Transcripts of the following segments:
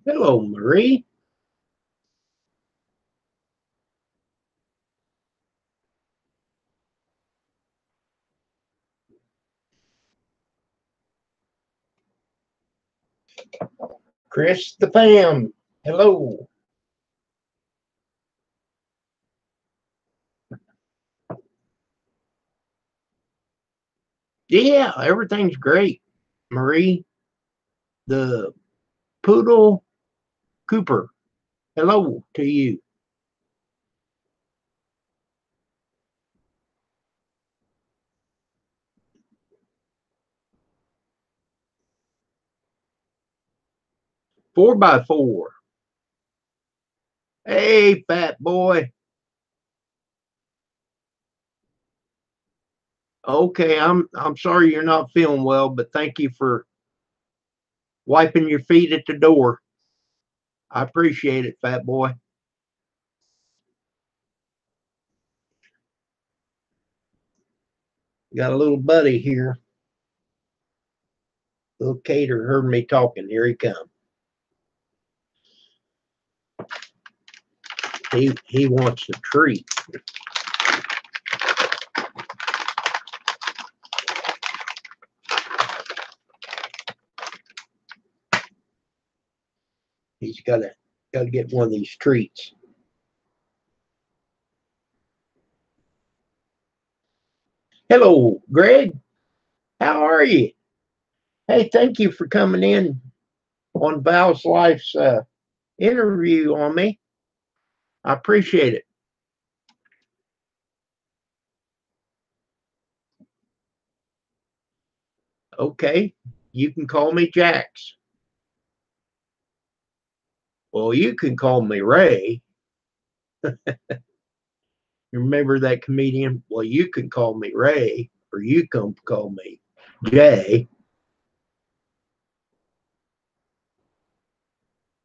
Hello, Marie. Chris the fam. Hello. Yeah, everything's great. Marie, the poodle Cooper. Hello to you. 4x4. Hey, fat boy. Okay, I'm sorry you're not feeling well, but thank you for wiping your feet at the door. I appreciate it, fat boy. Got a little buddy here. Little Cater heard me talking. Here he comes. He wants a treat. He's gotta get one of these treats. Hello, Greg. How are you? Hey, thank you for coming in on Val's Life's interview on me. I appreciate it. Okay, you can call me Jax. Well, you can call me Ray. You remember that comedian? Well, you can call me Ray, or you can call me Jay.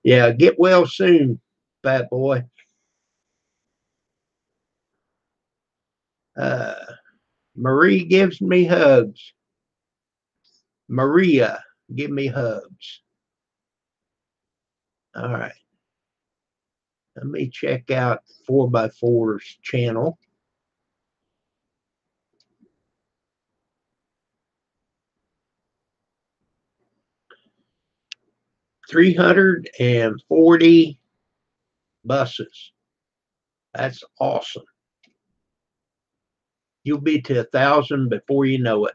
Yeah, get well soon, fat boy. Uh, Marie gives me hugs. Maria, give me hugs. All right. Let me check out 4x4's channel. 340 buses. That's awesome. You'll be to 1,000 before you know it.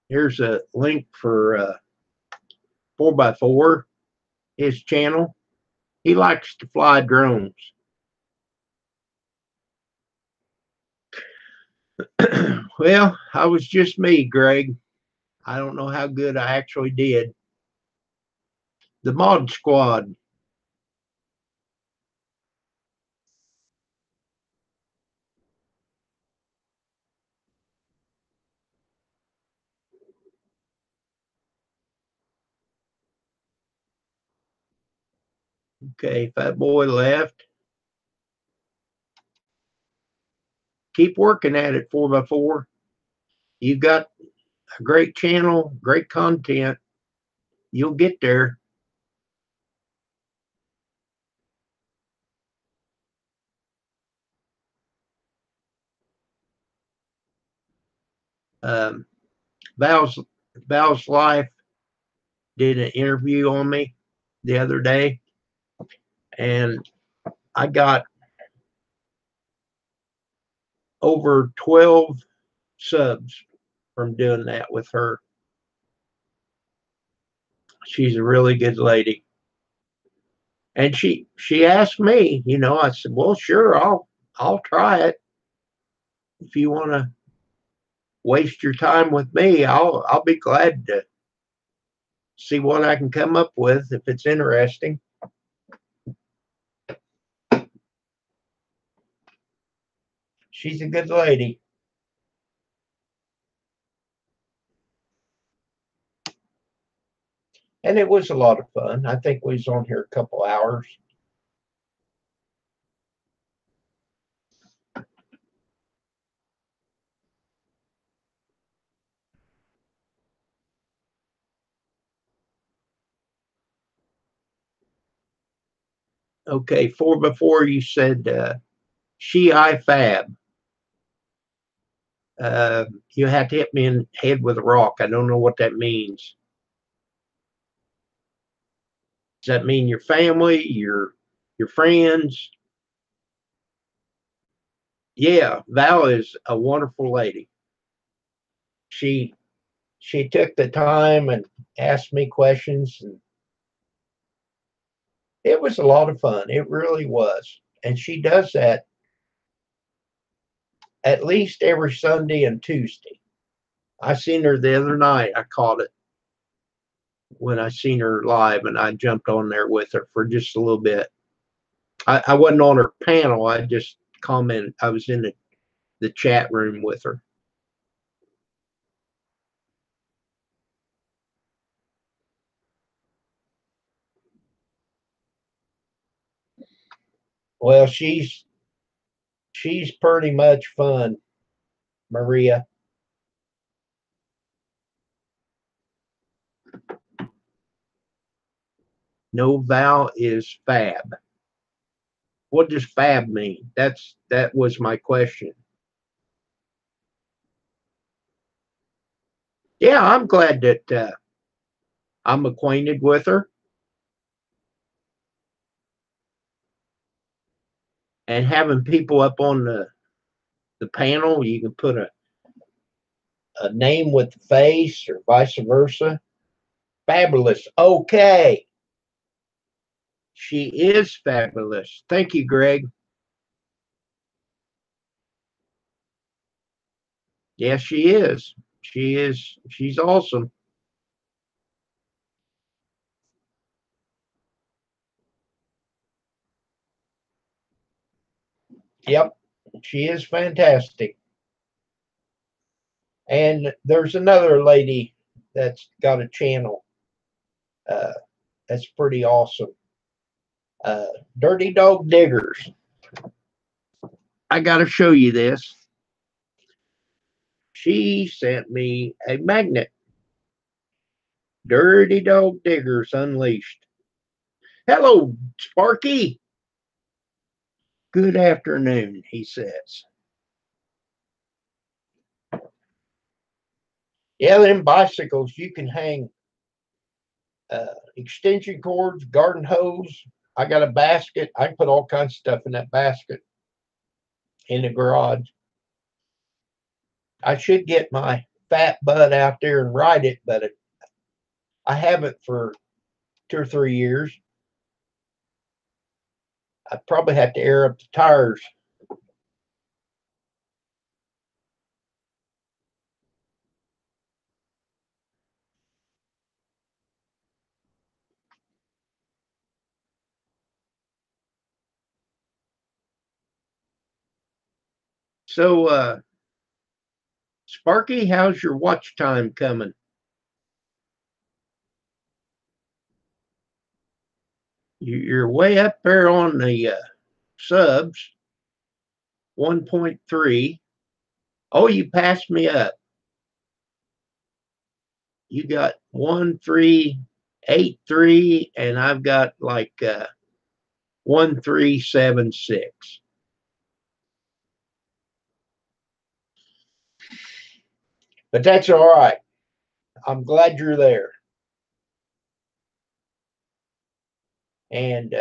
Here's a link for 4x4, his channel. He likes to fly drones. Well, I was just me, Greg. I don't know how good I actually did. The Mod Squad. Okay, Fat Boy left. Keep working at it, 4x4. You've got a great channel, great content. You'll get there. Um, Val's Val's Life did an interview on me the other day, and I got over 12 subs from doing that with her. She's a really good lady. And she asked me, I said, "Well, sure, I'll try it. If you want to waste your time with me, I'll be glad to see what I can come up with if it's interesting." She's a good lady. And it was a lot of fun. I think we was on here a couple hours. Okay, before you said she, I, fab. You have to hit me in the head with a rock. I don't know what that means. Does that mean your family, your friends? Yeah, Val is a wonderful lady. She she took the time and asked me questions, and it was a lot of fun. It really was. And she does that at least every Sunday and Tuesday. I seen her the other night. I caught it when I seen her live, and I jumped on there with her for just a little bit. I wasn't on her panel. I just commented. I was in the chat room with her. Well, she's pretty much fun, Maria. No, Val is fab. What does fab mean? That was my question. Yeah, I'm glad that I'm acquainted with her, and having people up on the panel. You can put a name with the face or vice versa. Fabulous. Okay, she is fabulous. Thank you, Greg. Yes, she is. She is. She's awesome. Yep, she is fantastic. And there's another lady that's got a channel uh, that's pretty awesome. Uh, Dirty Dog Diggers. I got to show you this. She sent me a magnet. Dirty Dog Diggers Unleashed. Hello, Sparky. Good afternoon, he says. Yeah, them bicycles, you can hang extension cords, garden hose. I got a basket. I can put all kinds of stuff in that basket in the garage. I should get my fat butt out there and ride it, but I haven't for 2 or 3 years. I probably have to air up the tires. So, Sparky, how's your watch time coming? You're way up there on the subs, 1.3. Oh, you passed me up. You got 1383, and I've got like 1376. But that's all right. I'm glad you're there. And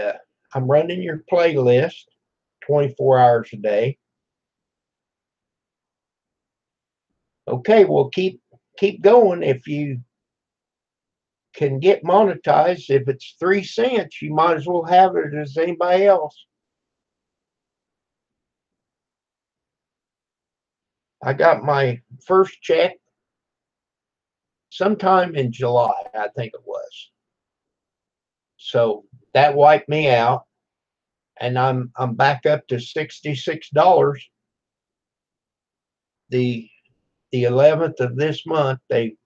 I'm running your playlist 24 hours a day. Okay, well keep going. If you can get monetized, if it's 3 cents, you might as well have it as anybody else. I got my first check sometime in July, I think it was. So that wiped me out, and I'm back up to $66. The 11th of this month, they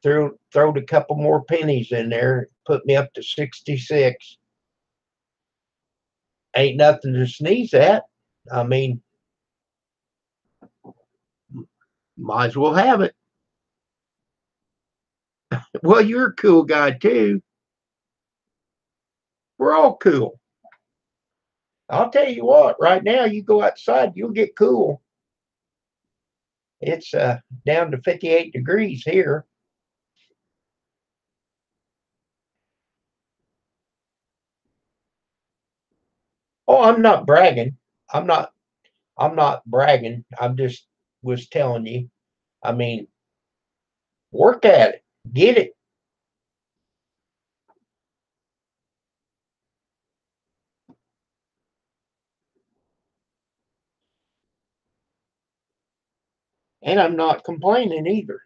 throwed a couple more pennies in there, put me up to 66. Ain't nothing to sneeze at. I mean, might as well have it. Well, you're a cool guy too. We're all cool. I'll tell you what, right now you go outside, you'll get cool. It's down to 58 degrees here. Oh, I'm not bragging. I'm not I'm not bragging. I'm just was telling you. I mean, work at it. Get it. And I'm not complaining either.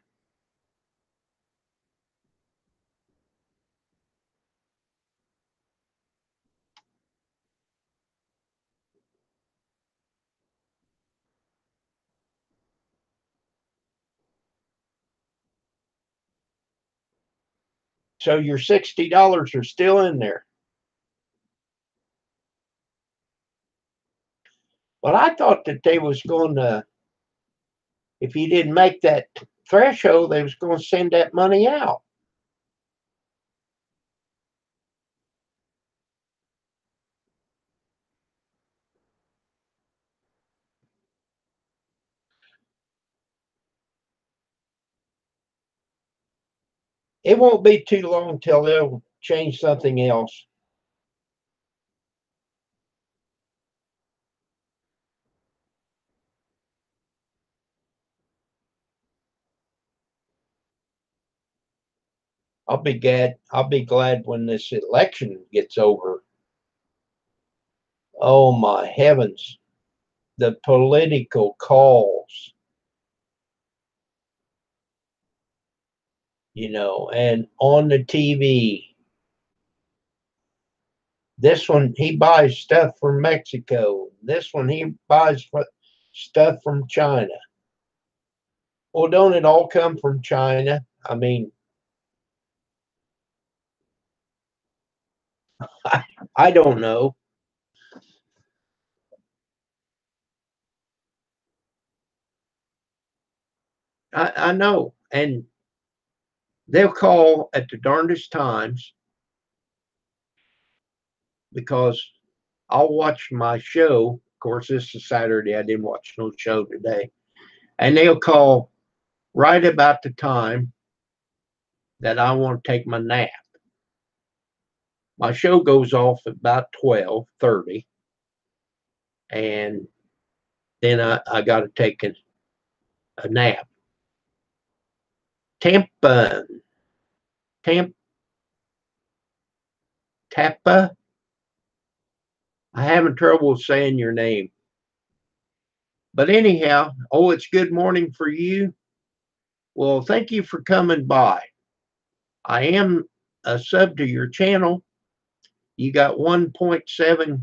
So your $60 are still in there. Well, I thought that they was going to, if you didn't make that threshold, they was going to send that money out. It won't be too long till they'll change something else. I'll be glad when this election gets over. Oh my heavens. The political calls, and on the TV. This one, he buys stuff from Mexico. This one, he buys stuff from China. Well, don't it all come from China? I mean, I, I don't know. I know. And they'll call at the darndest times because I'll watch my show. Of course, this is Saturday. I didn't watch no show today. And they'll call right about the time that I want to take my nap. My show goes off at about 12:30, and then I got to take a nap. Tampa, Tampa, Tappa. I having trouble saying your name. But anyhow, oh, it's good morning for you. Well, thank you for coming by. I am a sub to your channel. You got 1.7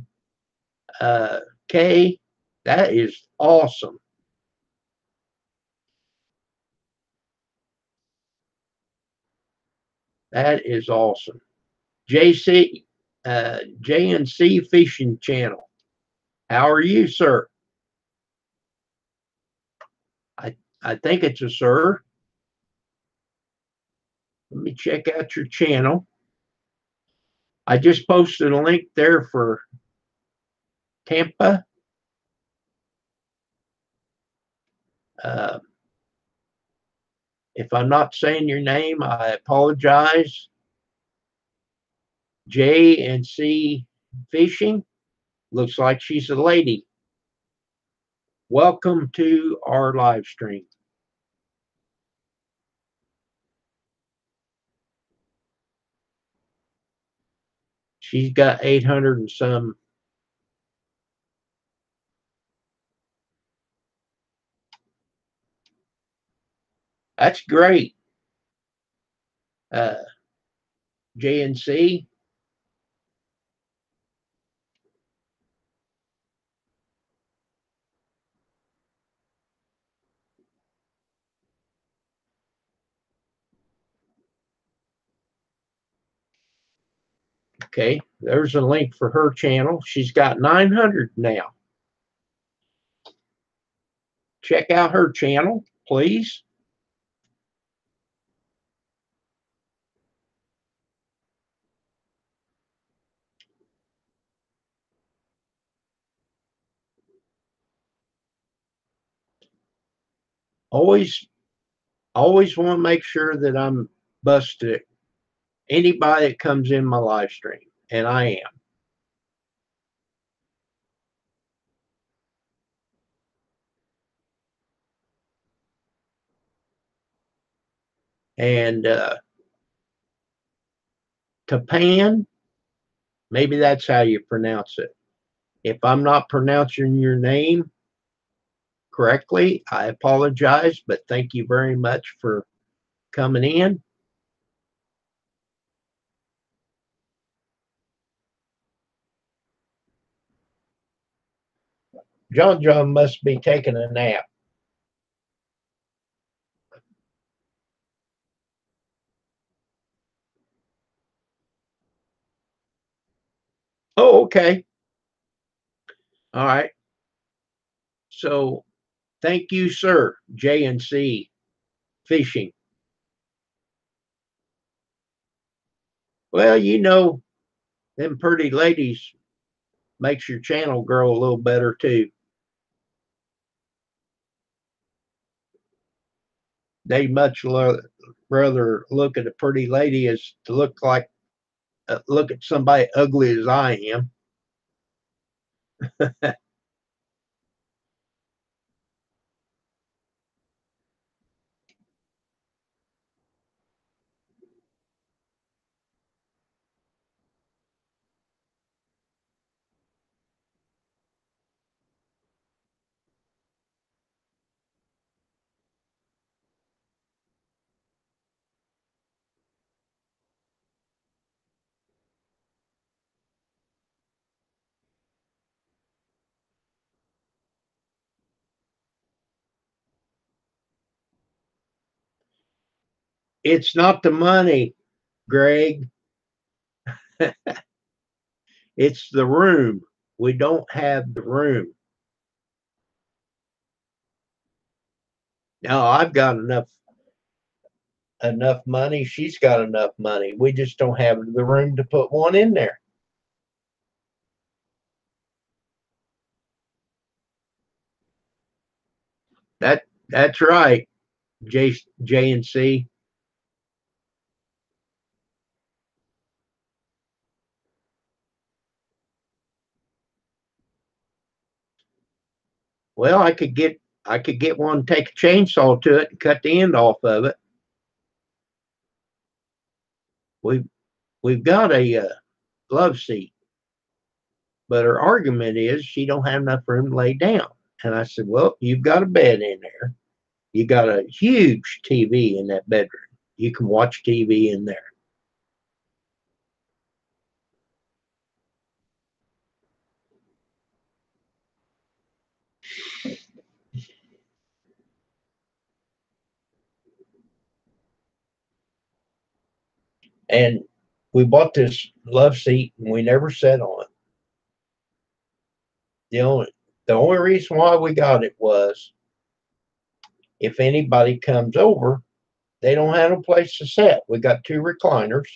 K. That is awesome. That is awesome. JC, JNC Fishing Channel. How are you, sir? I, I think it's a sir. Let me check out your channel. I just posted a link there for Tampa. Uh, if I'm not saying your name, I apologize. J and C Fishing. Looks like she's a lady. Welcome to our live stream. She's got 800 and some. That's great. Uh, JNC. Okay, there's a link for her channel. She's got 900 now. Check out her channel, please. Always, always want to make sure that I'm busted anybody that comes in my live stream, and I am. And Tapan, maybe that's how you pronounce it. If I'm not pronouncing your name correctly, I apologize, but thank you very much for coming in. John must be taking a nap. Oh, okay. All right. So thank you, sir. J&C Fishing. Well, them pretty ladies makes your channel grow a little better too. They much rather look at a pretty lady as to look at somebody ugly as I am. It's not the money, Greg. It's the room. We don't have the room. Now I've got enough money. She's got enough money. We just don't have the room to put one in there. That's right, J and C. Well, I could get one, take a chainsaw to it, and cut the end off of it. We've we've got a love seat, but her argument is she don't have enough room to lay down. And I said, well, you've got a bed in there. You got a huge TV in that bedroom. You can watch TV in there. And we bought this love seat and we never sat on it. The only reason why we got it was if anybody comes over, they don't have a place to sit. We got two recliners,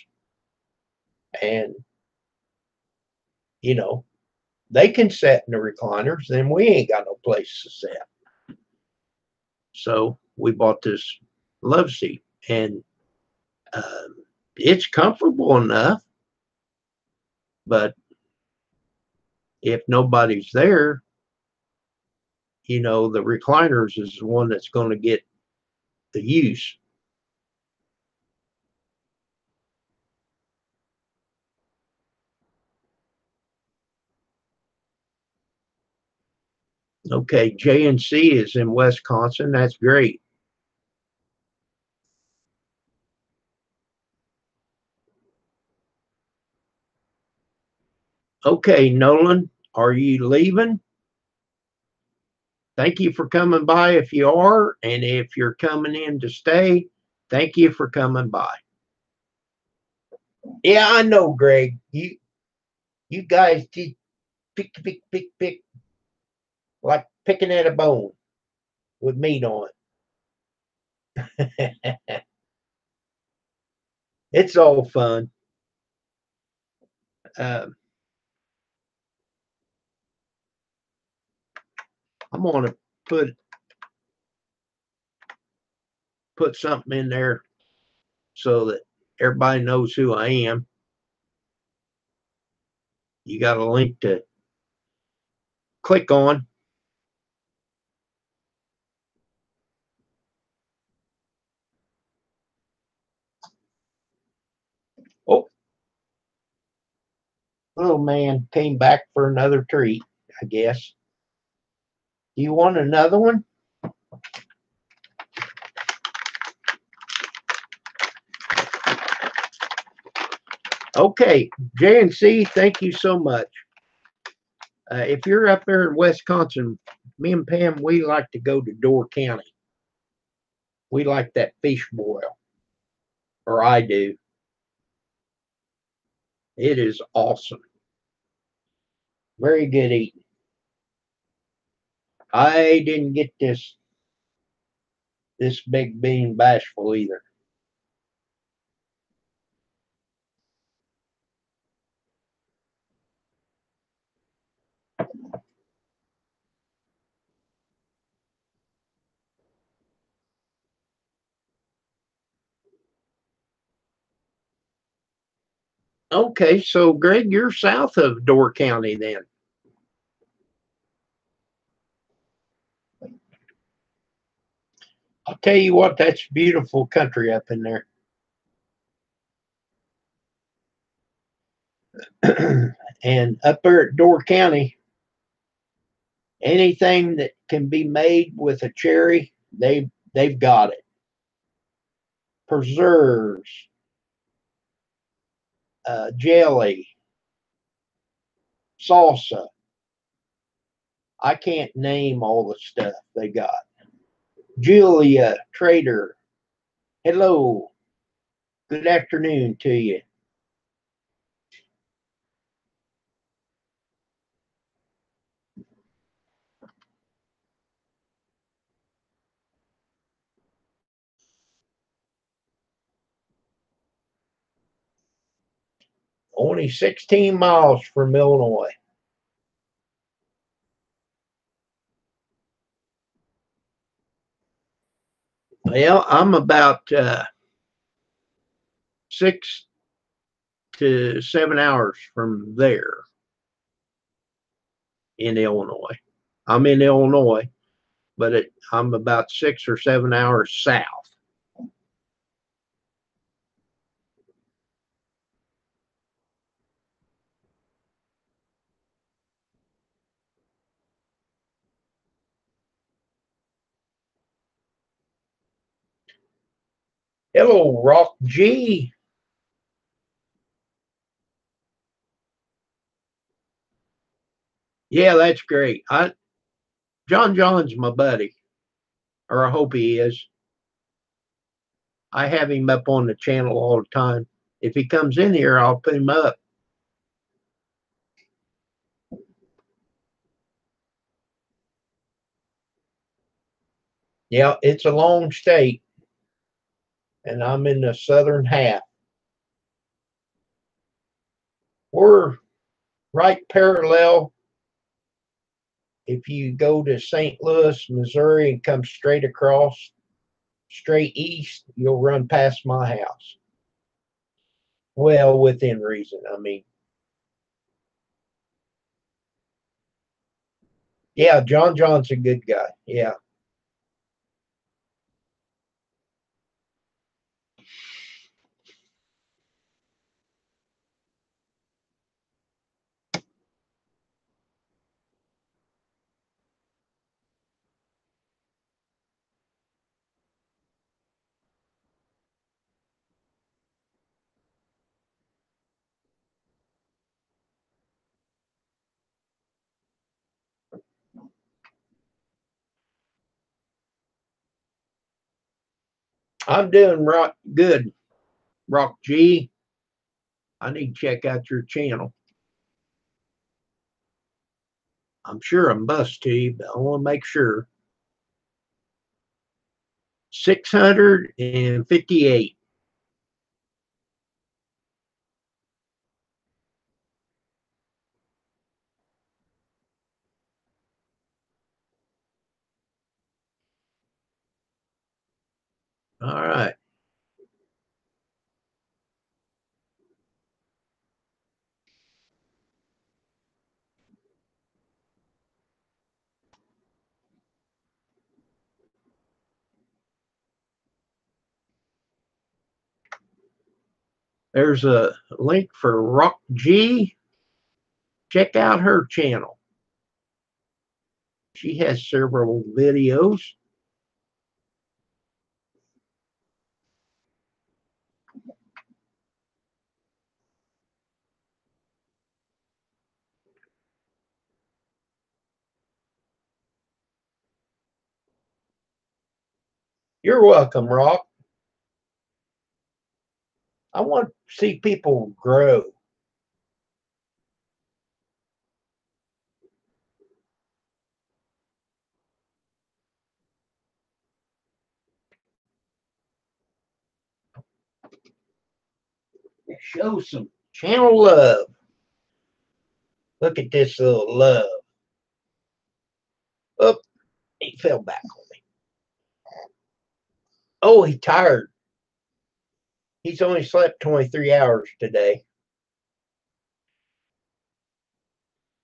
and you know they can sit in the recliners. Then we ain't got no place to sit. So we bought this love seat, and um, it's comfortable enough. But if nobody's there, the recliners is the one that's going to get the use. Okay, J&C is in Wisconsin. That's great. Okay, Nolan, are you leaving? Thank you for coming by if you are, and if you're coming in to stay, thank you for coming by. Yeah, I know, Greg. You guys just pick like picking at a bone with meat on it. It's all fun. Um, I'm gonna put put something in there so that everybody knows who I am. You got a link to click on. Oh, little man came back for another treat, I guess. Do you want another one? Okay, J&C, thank you so much. If you're up there in Wisconsin, me and Pam, we like to go to Door County. We like that fish boil, or I do. It is awesome. Very good eating. I didn't get this big bean bashful either. Okay, so Greg, you're south of Door County then. I'll tell you what, that's beautiful country up in there. And up there at Door County, anything that can be made with a cherry, they've got it. Preserves, jelly, salsa. I can't name all the stuff they got. Julia Trader, hello. Good afternoon to you. Only 16 miles from Illinois. Well, I'm about 6 to 7 hours from there in Illinois. I'm in Illinois, but I'm about 6 or 7 hours south. Hello, Rock G. Yeah, that's great. John's my buddy, or I hope he is. I have him up on the channel all the time. If he comes in here, I'll put him up. Yeah, it's a long state, and I'm in the southern half. We're right parallel. If you go to St. Louis, Missouri, and come straight across, straight east, you'll run past my house. Well, within reason. I mean, yeah, John's a good guy. Yeah. I'm doing good, Rock G. I need to check out your channel. I'm sure I'm bust to you, but I want to make sure. 658. All right. There's a link for Rock G. Check out her channel. She has several videos. You're welcome, Rock. I want to see people grow. Show some channel love. Look at this little love. Oh, he fell back on me. Oh, he's tired. He's only slept 23 hours today.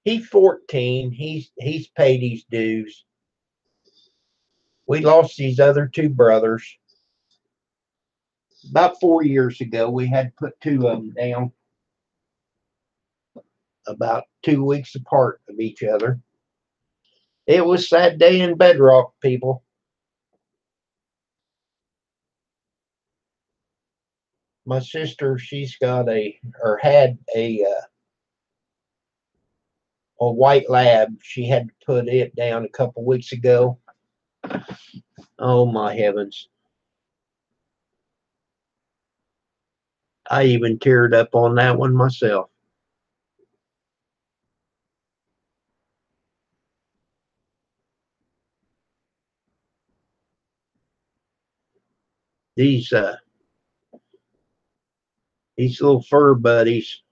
He's 14. He's paid his dues. We lost these other two brothers about 4 years ago. We had to put two of them down about 2 weeks apart of each other. It was a sad day in Bedrock, people. My sister, she's got or had a white lab. She had to put it down a couple weeks ago. Oh my heavens. I even teared up on that one myself. These these little fur buddies,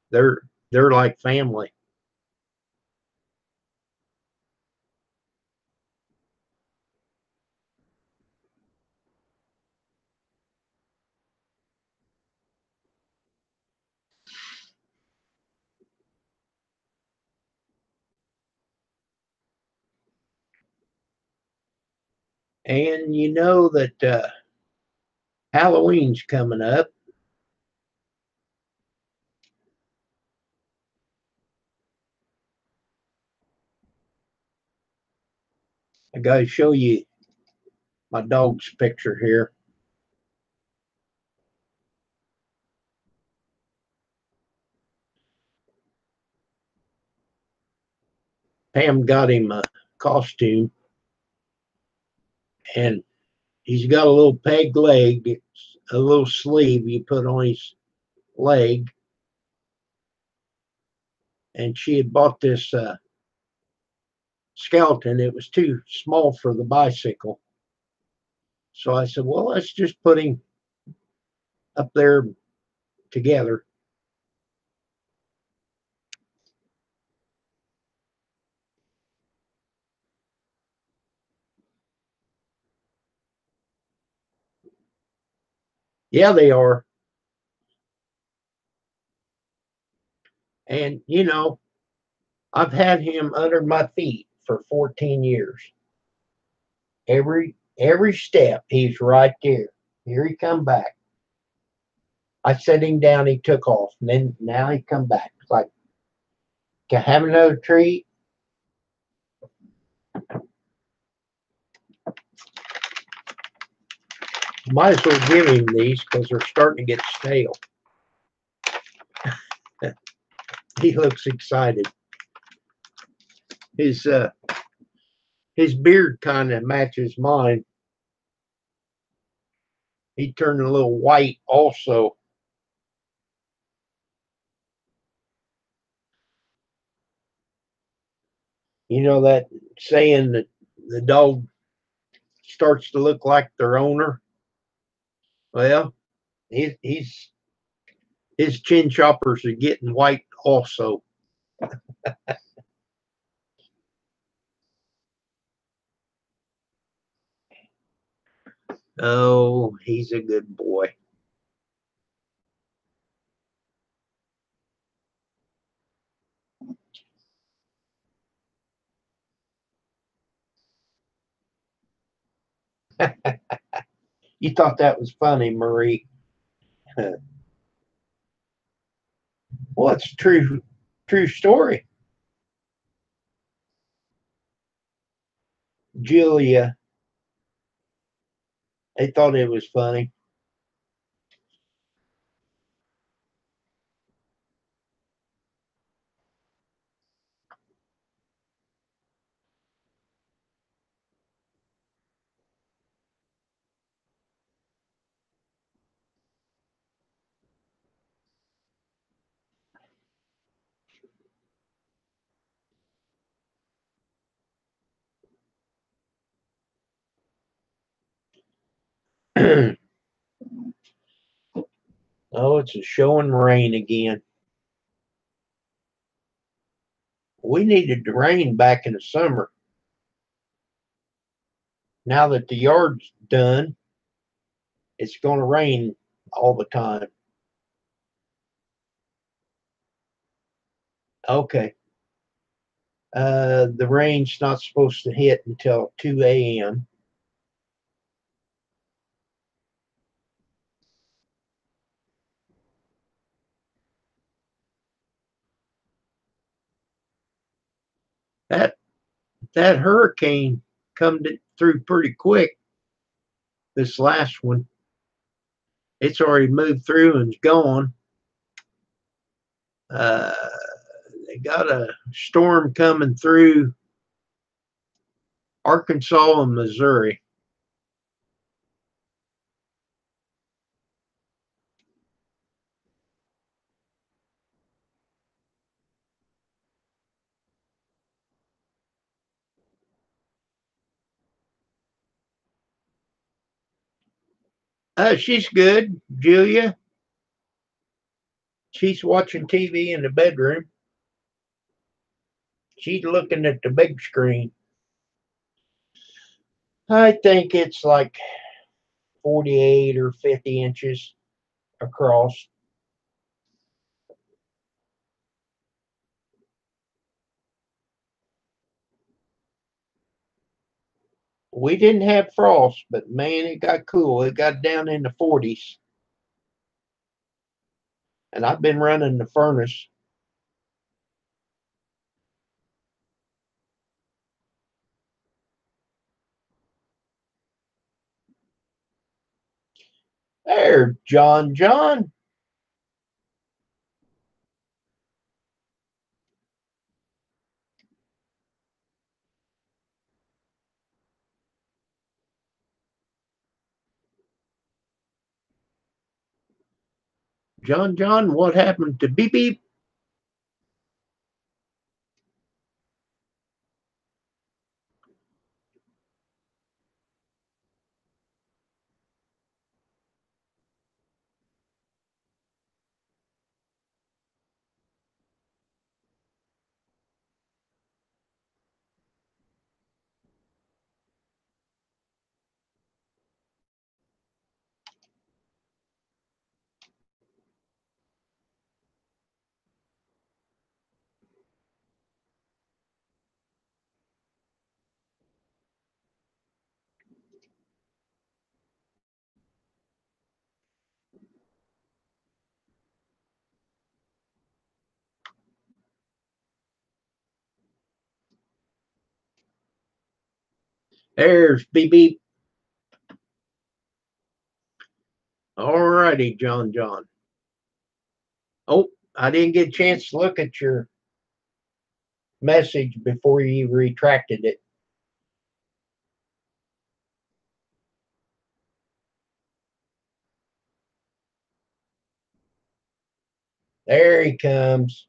they're like family. And you know that Halloween's coming up. I got to show you my dog's picture here. Pam got him a costume, and he's got a little peg leg. It's a little sleeve you put on his leg. And she had bought this skeleton. It was too small for the bicycle. So I said, well, let's just put him up there together. Yeah, they are. And, you know, I've had him under my feet for 14 years. Every step, he's right there. Here he come back. I set him down, he took off. And then now he come back. It's like, can I have another treat? Might as well give him these because they're starting to get stale. He looks excited. His his beard kind of matches mine. He turned a little white also. You know that saying that the dog starts to look like their owner? Well, he's his chin choppers are getting white also. Oh, he's a good boy. You thought that was funny, Marie. Well, it's a true story. Julia, they thought it was funny. Oh, it's a showing rain again. We needed the rain back in the summer. Now that the yard's done, it's going to rain all the time. Okay. The rain's not supposed to hit until 2 a.m. That that hurricane come through pretty quick. This last one, it's already moved through and's gone. Uh, they got a storm coming through Arkansas and Missouri. She's good, Julia. She's watching TV in the bedroom. She's looking at the big screen. I think it's like 48 or 50 inches across. We didn't have frost, but man, it got cool. It got down in the 40s. And I've been running the furnace. There, John. John. John, John, what happened to Beep Beep? There's Beep Beep. All righty, John, John. Oh, I didn't get a chance to look at your message before you retracted it. There he comes.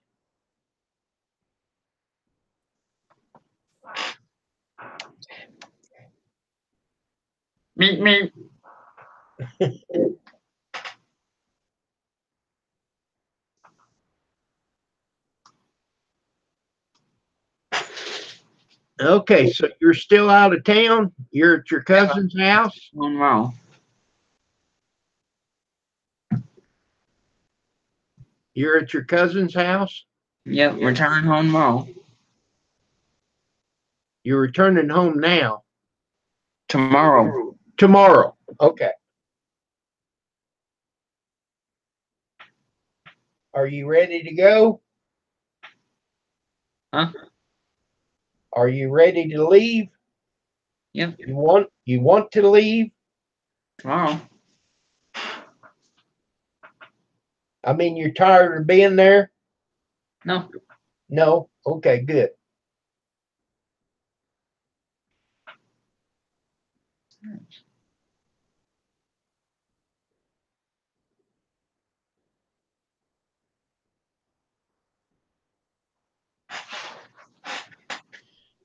Meep, meep. Okay, so you're still out of town? You're at your cousin's house? Oh, wow. You're at your cousin's house? Yep, returning home tomorrow. You're returning home now? Tomorrow. Tomorrow. Okay. Are you ready to go? Huh? Are you ready to leave? Yep. You want to leave? Tomorrow. I mean, you're tired of being there? No. No? Okay, good.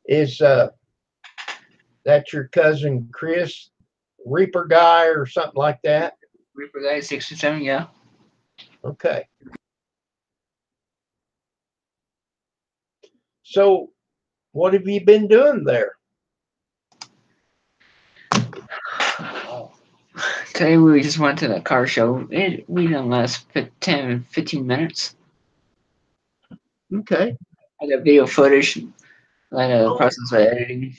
Is that your cousin Chris, Reaper guy or something like that? Reaper guy 67, yeah. Okay. So, what have you been doing there? Today we just went to the car show. We didn't last 10, 15 minutes. Okay. I got video footage, like a process of editing.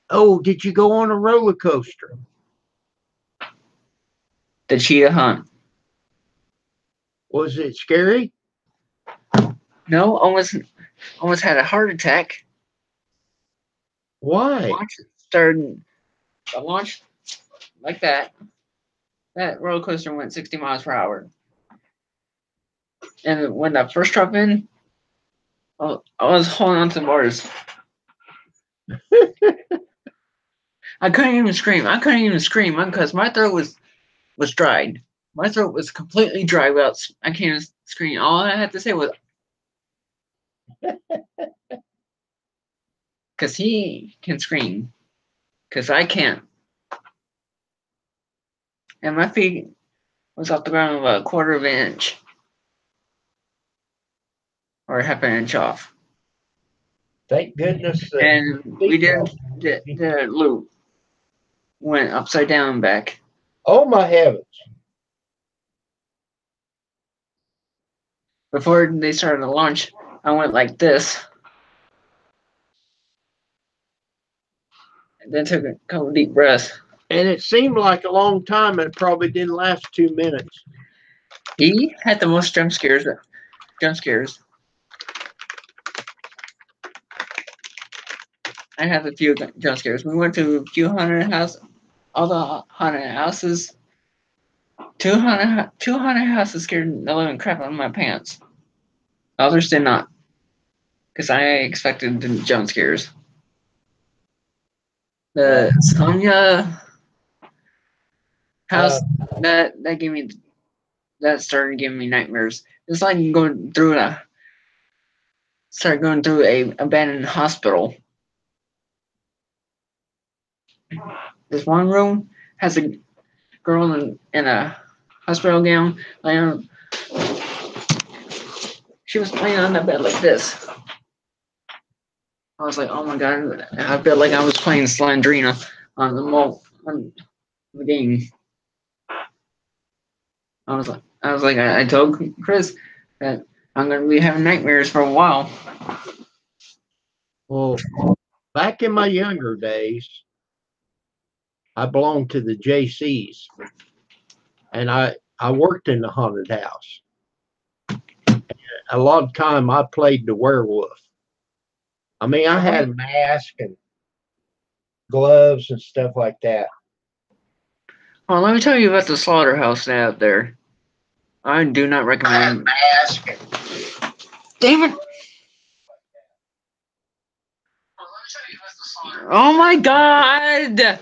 Oh, did you go on a roller coaster? The cheetah hunt. Was it scary? No, almost had a heart attack. Why? The launch like that. That roller coaster went 60 miles per hour. And when I first dropped in, I was holding on to the bars. I couldn't even scream. Because my throat was dried. My throat was completely dry without I can't even scream. All I had to say was, because he can scream, because I can't. And my feet was off the ground about a quarter of an inch, or a half an inch off. Thank goodness. And we did the loop, went upside down and back. Oh my heavens. Before they started the launch, I went like this. And then took a couple deep breaths. And it seemed like a long time, and it probably didn't last 2 minutes. He had the most jump scares. I had a few jump scares. We went to a few haunted houses, all the haunted houses. 200 houses scared the living crap out of my pants. Others did not, because I expected the jump scares. The Sonya house that started giving me nightmares. It's like going through a abandoned hospital. This one room has a girl in a hospital gown laying. She was laying on the bed like this. I was like, oh my god! I felt like I was playing Slandrina on the game. I told Chris that I'm gonna be having nightmares for a while. Well, back in my younger days, I belonged to the JCs, and I worked in the haunted house. A lot of time I played the werewolf. I mean, I had a mask and gloves and stuff like that. Well, let me tell you about the slaughterhouse out there. I do not recommend. Mask. Damn it! Oh my god!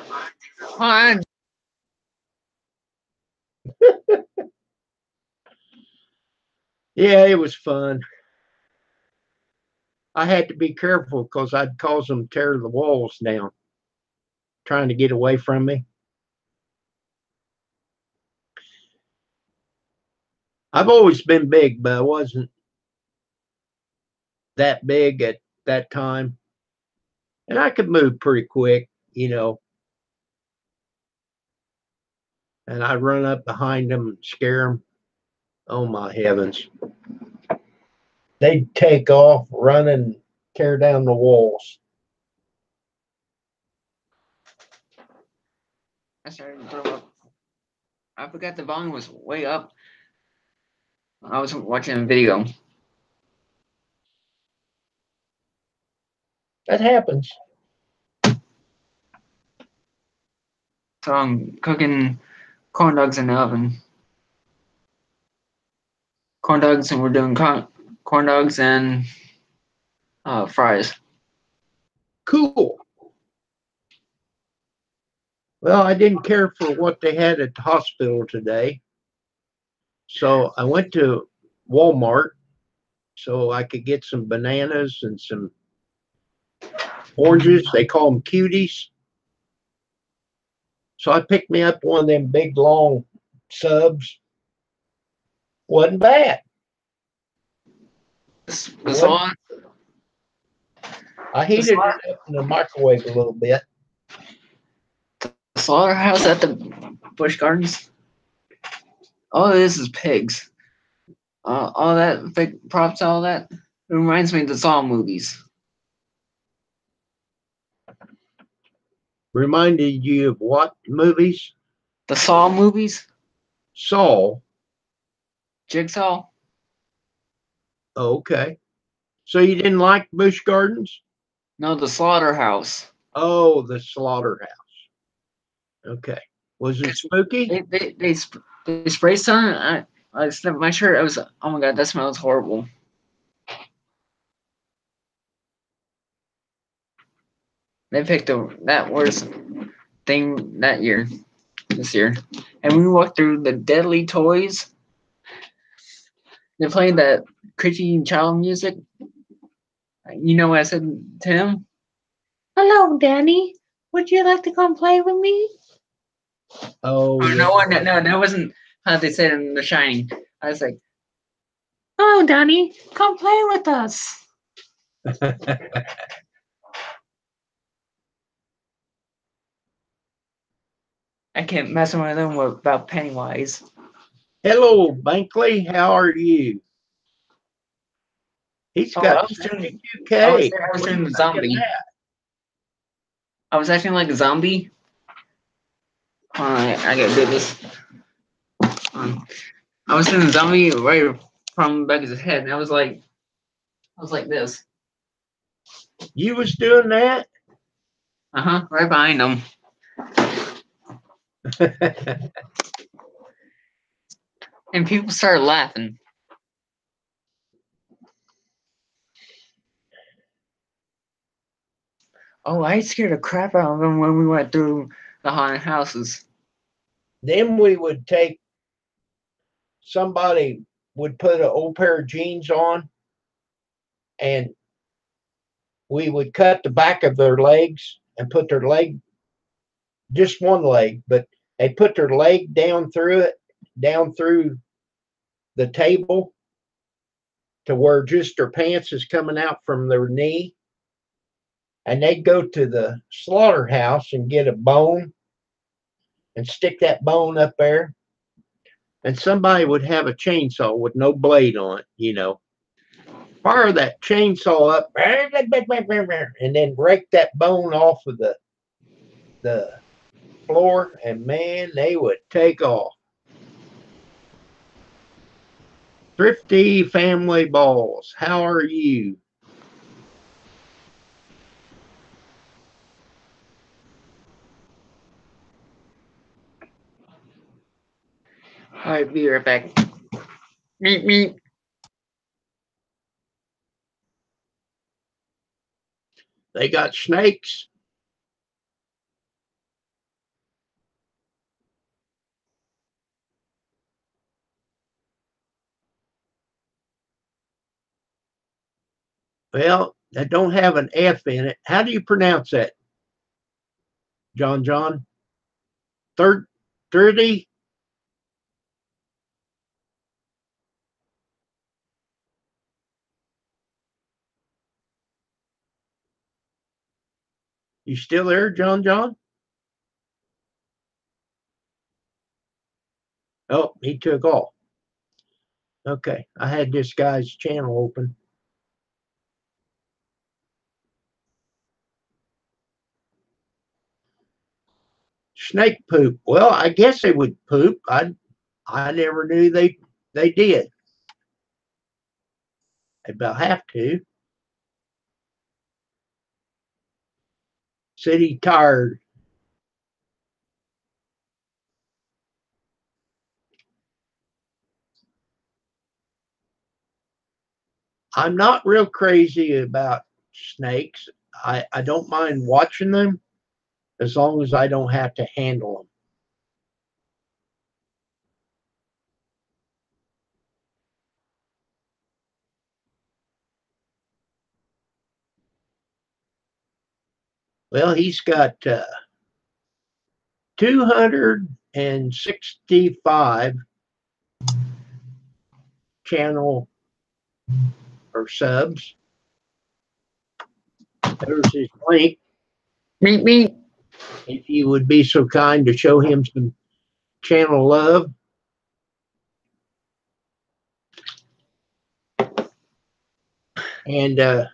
Yeah, it was fun. I had to be careful because I'd cause them to tear the walls down, trying to get away from me. I've always been big, but I wasn't that big at that time. And I could move pretty quick, and I'd run up behind them and scare them. Oh my heavens. They'd take off, run and tear down the walls. I started to throw up. I forgot the volume was way up. I was watching a video. That happens. So I'm cooking corn dogs in the oven. Corn dogs, and we're doing corn dogs and fries. Cool. Well, I didn't care for what they had at the hospital today. So I went to Walmart so I could get some bananas and some oranges. They call them cuties. So I picked me up one of them big long subs. Wasn't bad. The salad, I heated it up in the microwave a little bit. the slaughterhouse at the Busch Gardens. All this is pigs. All that big props, all that. It reminds me of the Saw movies. Reminded you of what movies? The Saw movies? Saw. Jigsaw? Oh, okay. So you didn't like Busch Gardens? No, the slaughterhouse. Oh, the slaughterhouse. Okay. Was it spooky? They spray sun. I sniffed my shirt. I was, oh my god, that smells horrible. They picked that worst thing this year. And we walked through the Deadly Toys. They played that creepy child music. You know what I said to him? Hello, Danny. Would you like to come play with me? Oh, yeah. No, that wasn't how they said in The Shining. I was like, hello, Danny. Come play with us. I can't mess with them about Pennywise. Hello, Bankley. How are you? He's got 72K. I was doing the zombie. I was acting like a zombie. I gotta do this. I was doing the zombie right from the back of his head, and I was like this. You was doing that? Right behind him. And people started laughing. Oh, I scared the crap out of them when we went through the haunted houses. Then we would take, somebody would put an old pair of jeans on and we would cut the back of their legs and put their leg, just one leg, but they put their leg down through it, down through the table to where just their pants is coming out from their knee. And they'd go to the slaughterhouse and get a bone and stick that bone up there. And somebody would have a chainsaw with no blade on it, fire that chainsaw up and then break that bone off of the floor, and man, they would take off. Thrifty Family Balls, how are you? All right, be right back. Meet. They got snakes. Well, that don't have an F in it. How do you pronounce that? John? 30? You still there, John? Oh, he took off. Okay, I had this guy's channel open. Snake poop. Well, I guess they would poop. I never knew they did. They about have to. City tired. I'm not real crazy about snakes. I don't mind watching them as long as I don't have to handle them. Well, he's got 265 channel or subs. There's his link. Meet me. If you would be so kind to show him some channel love. And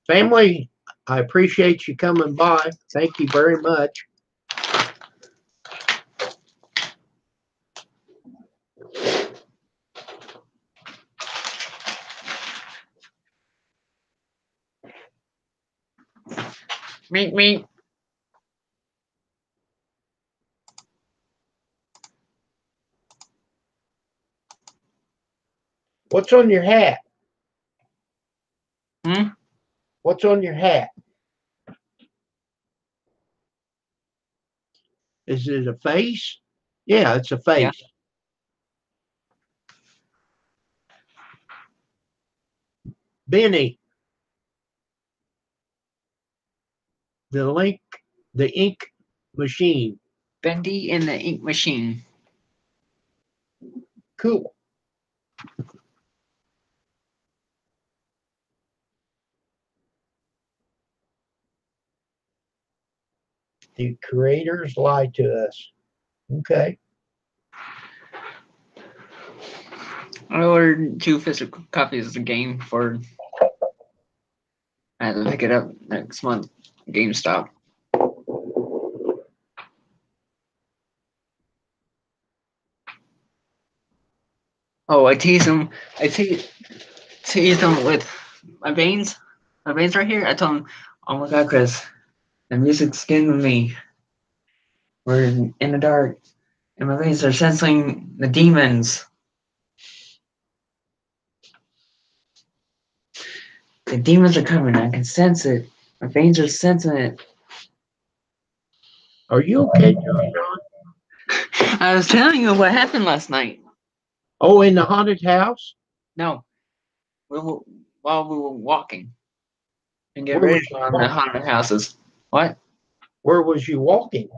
family, I appreciate you coming by. Thank you very much. Meet me. What's on your hat? Hmm? What's on your hat? Is it a face? Yeah, it's a Yeah. face. Benny, the ink machine. Bendy in the ink machine. Cool. The creators lied to us. Okay. I ordered 2 physical copies of the game for. I had to pick it up next month. GameStop. Oh, I tease him. I tease him with my veins. My veins right here. I told him, "Oh my God, Chris, the music's getting with me. We're in the dark, and my veins are sensing the demons. The demons are coming. I can sense it. My veins are sensing it." Are you okay, John? I was telling you what happened last night. Oh, in the haunted house? No, we were, while we were walking and get Where ready was to you go on the walking? haunted houses. What? Where was you walking?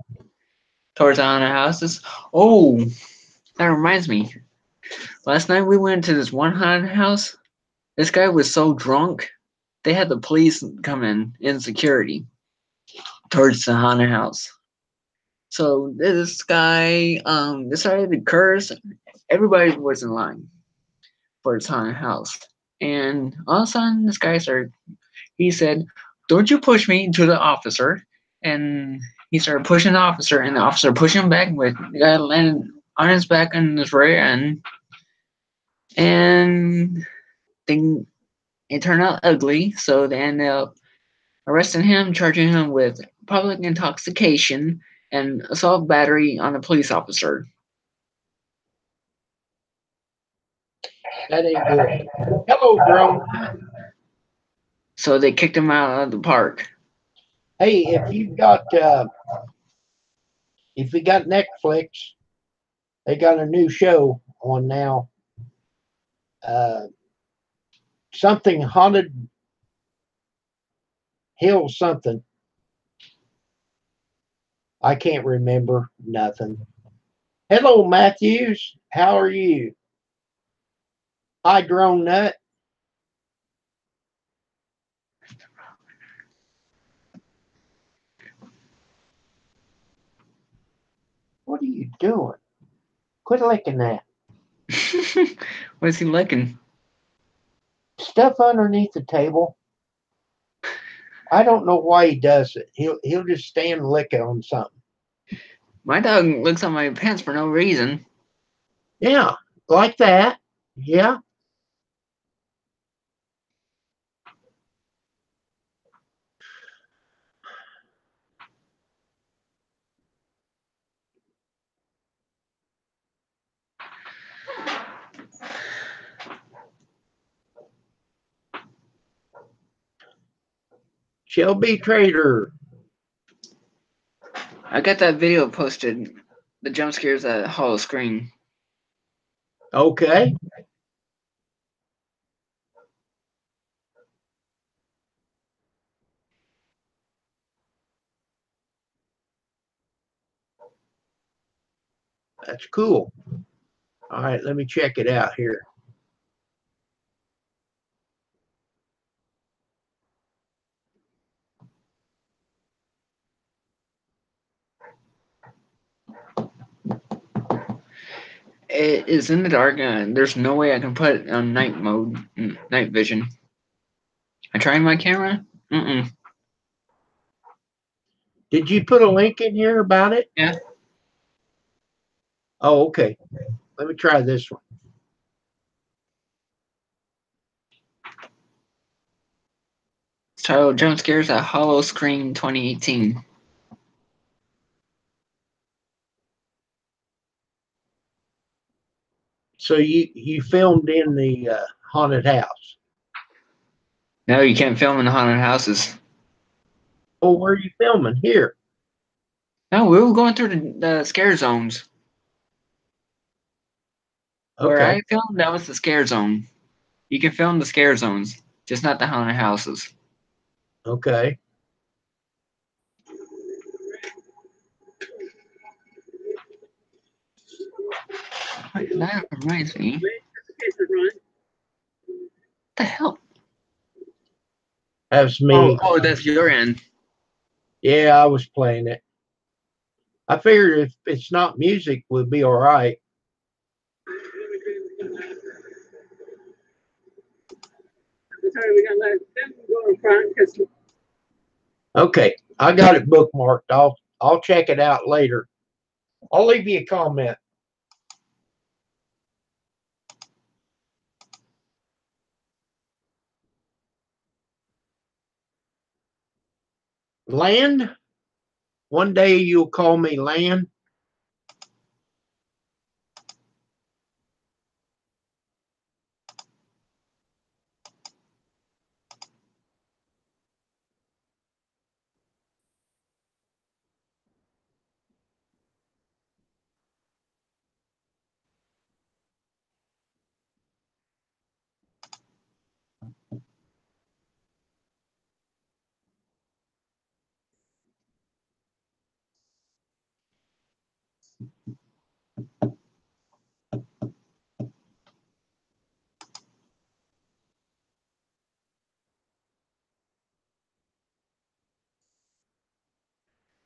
Towards the haunted houses? Oh, that reminds me. Last night we went to this one haunted house. This guy was so drunk, they had the police come in security towards the haunted house. So this guy decided to curse. Everybody was in line for his haunted house. And all of a sudden, this guy started, he said, "Don't you push me," to the officer. And he started pushing the officer, and the officer pushed him back, but the guy landed on his back on his rear end. And they, it turned out ugly, so they ended up arresting him, charging him with public intoxication and assault battery on a police officer. That ain't good. Hello, drone. So they kicked him out of the park. Hey, if you got Netflix, they got a new show on now. Uh, something haunted hill something. I can't remember nothing. Hello, Matthews. How are you? Hi, drone nut. What are you doing? Quit licking that. What is he licking? Stuff underneath the table. I don't know why he does it. He'll just stand licking on something. My dog licks on my pants for no reason. Yeah, like that. Yeah. Shelby Trader. I got that video posted. The jump scares at Hollow Screen. Okay. That's cool. All right, let me check it out here. It is in the dark, and there's no way I can put it on night mode, night vision. I tried my camera. Did you put a link in here about it? Yeah. Oh, okay. Let me try this one. It's titled Jump Scares at Hollow Screen 2018. So you filmed in the haunted house. No, you can't film in haunted houses. Oh, where are you filming? Here. No, we were going through the scare zones. Where Okay. I filmed, that was the scare zone. You can film the scare zones, just not the haunted houses. Okay. That reminds me. What the hell? That's me. Oh, that's your end. Yeah, I was playing it. I figured if it's not music, we'll be all right. Okay, I got it bookmarked. I'll check it out later. I'll leave you a comment. Land? One day you'll call me Land.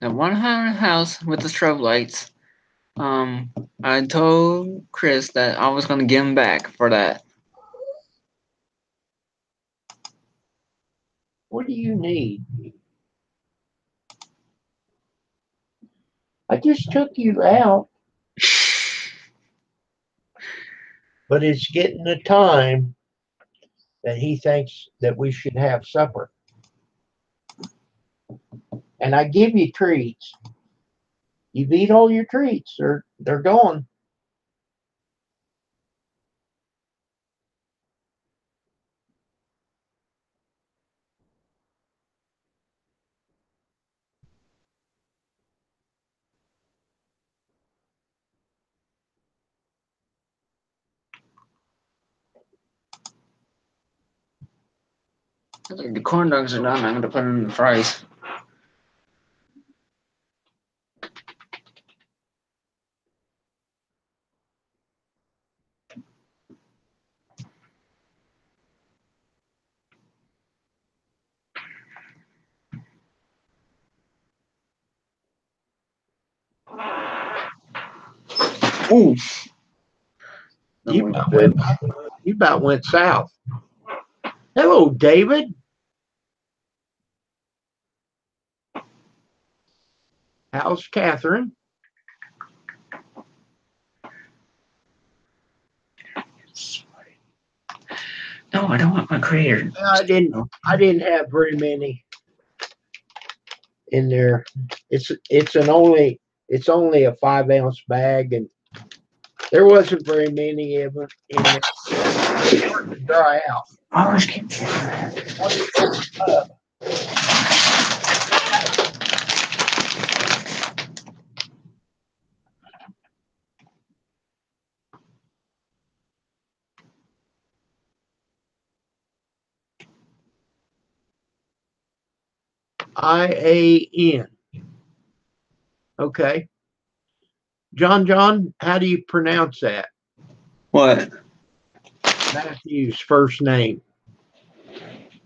The one haunted house with the strobe lights. I told Chris that I was gonna give him back for that. What do you need? I just took you out, but it's getting the time that he thinks that we should have supper. And I give you treats. You've eat all your treats. They're gone. The corn dogs are done. I'm gonna put them in the fries. Ooh. You about went south. Hello, David. How's Catherine? No, I don't want my creator. I didn't have very many in there. It's only a 5-ounce bag, and there wasn't very many of them in there. It's starting to dry out. I always keep. IAN. Okay. John, how do you pronounce that? What? Matthew's first name.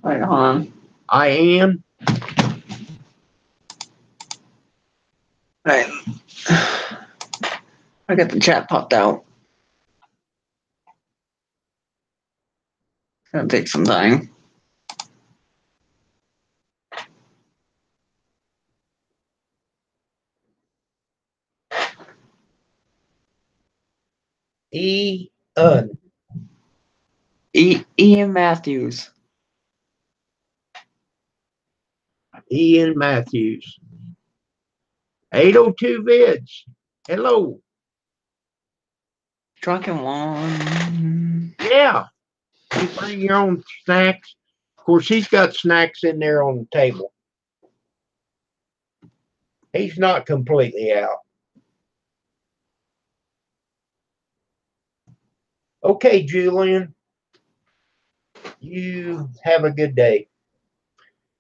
Wait, hold on. IAN. Right. I got the chat popped out. It's gonna take some time. Ian Matthews. Ian Matthews. 802 vids. Hello. Drunken one. Yeah. You bring your own snacks. Of course, he's got snacks in there on the table. He's not completely out. Okay, Julian. You have a good day.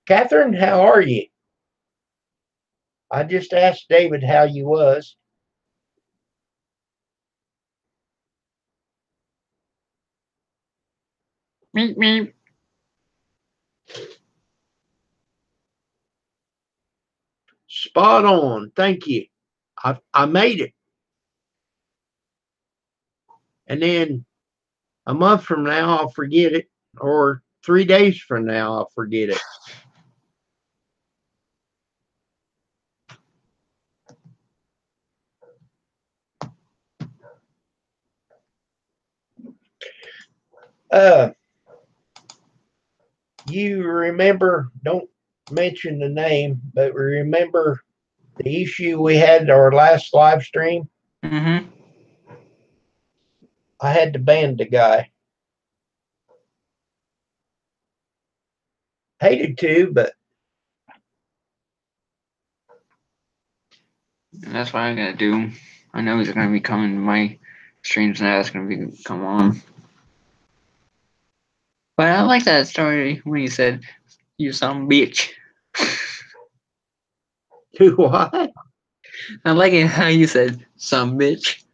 Catherine, how are you? I just asked David how you was. Meep meep. Spot on. Thank you. I made it. And then a month from now, I'll forget it. Or 3 days from now, I'll forget it. You remember, don't mention the name, but remember the issue we had our last live stream? Mm-hmm. I had to ban the guy. Hated to, but And that's what I'm gonna do. I know he's gonna be coming to my streams now. It's gonna be come on. But I like that story when you said, "You some bitch." do what? I like it how you said, "Some bitch,"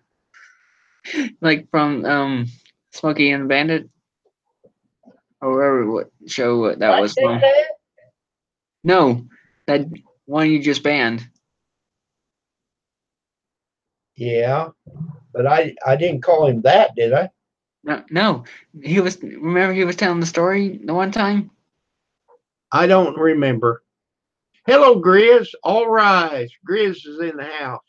like from Smokey and the Bandit, or whatever what show that was from. No, that one you just banned. Yeah, but I didn't call him that, did I? No, he was. Remember, he was telling the story the one time. I don't remember. Hello, Grizz. All rise. Grizz is in the house.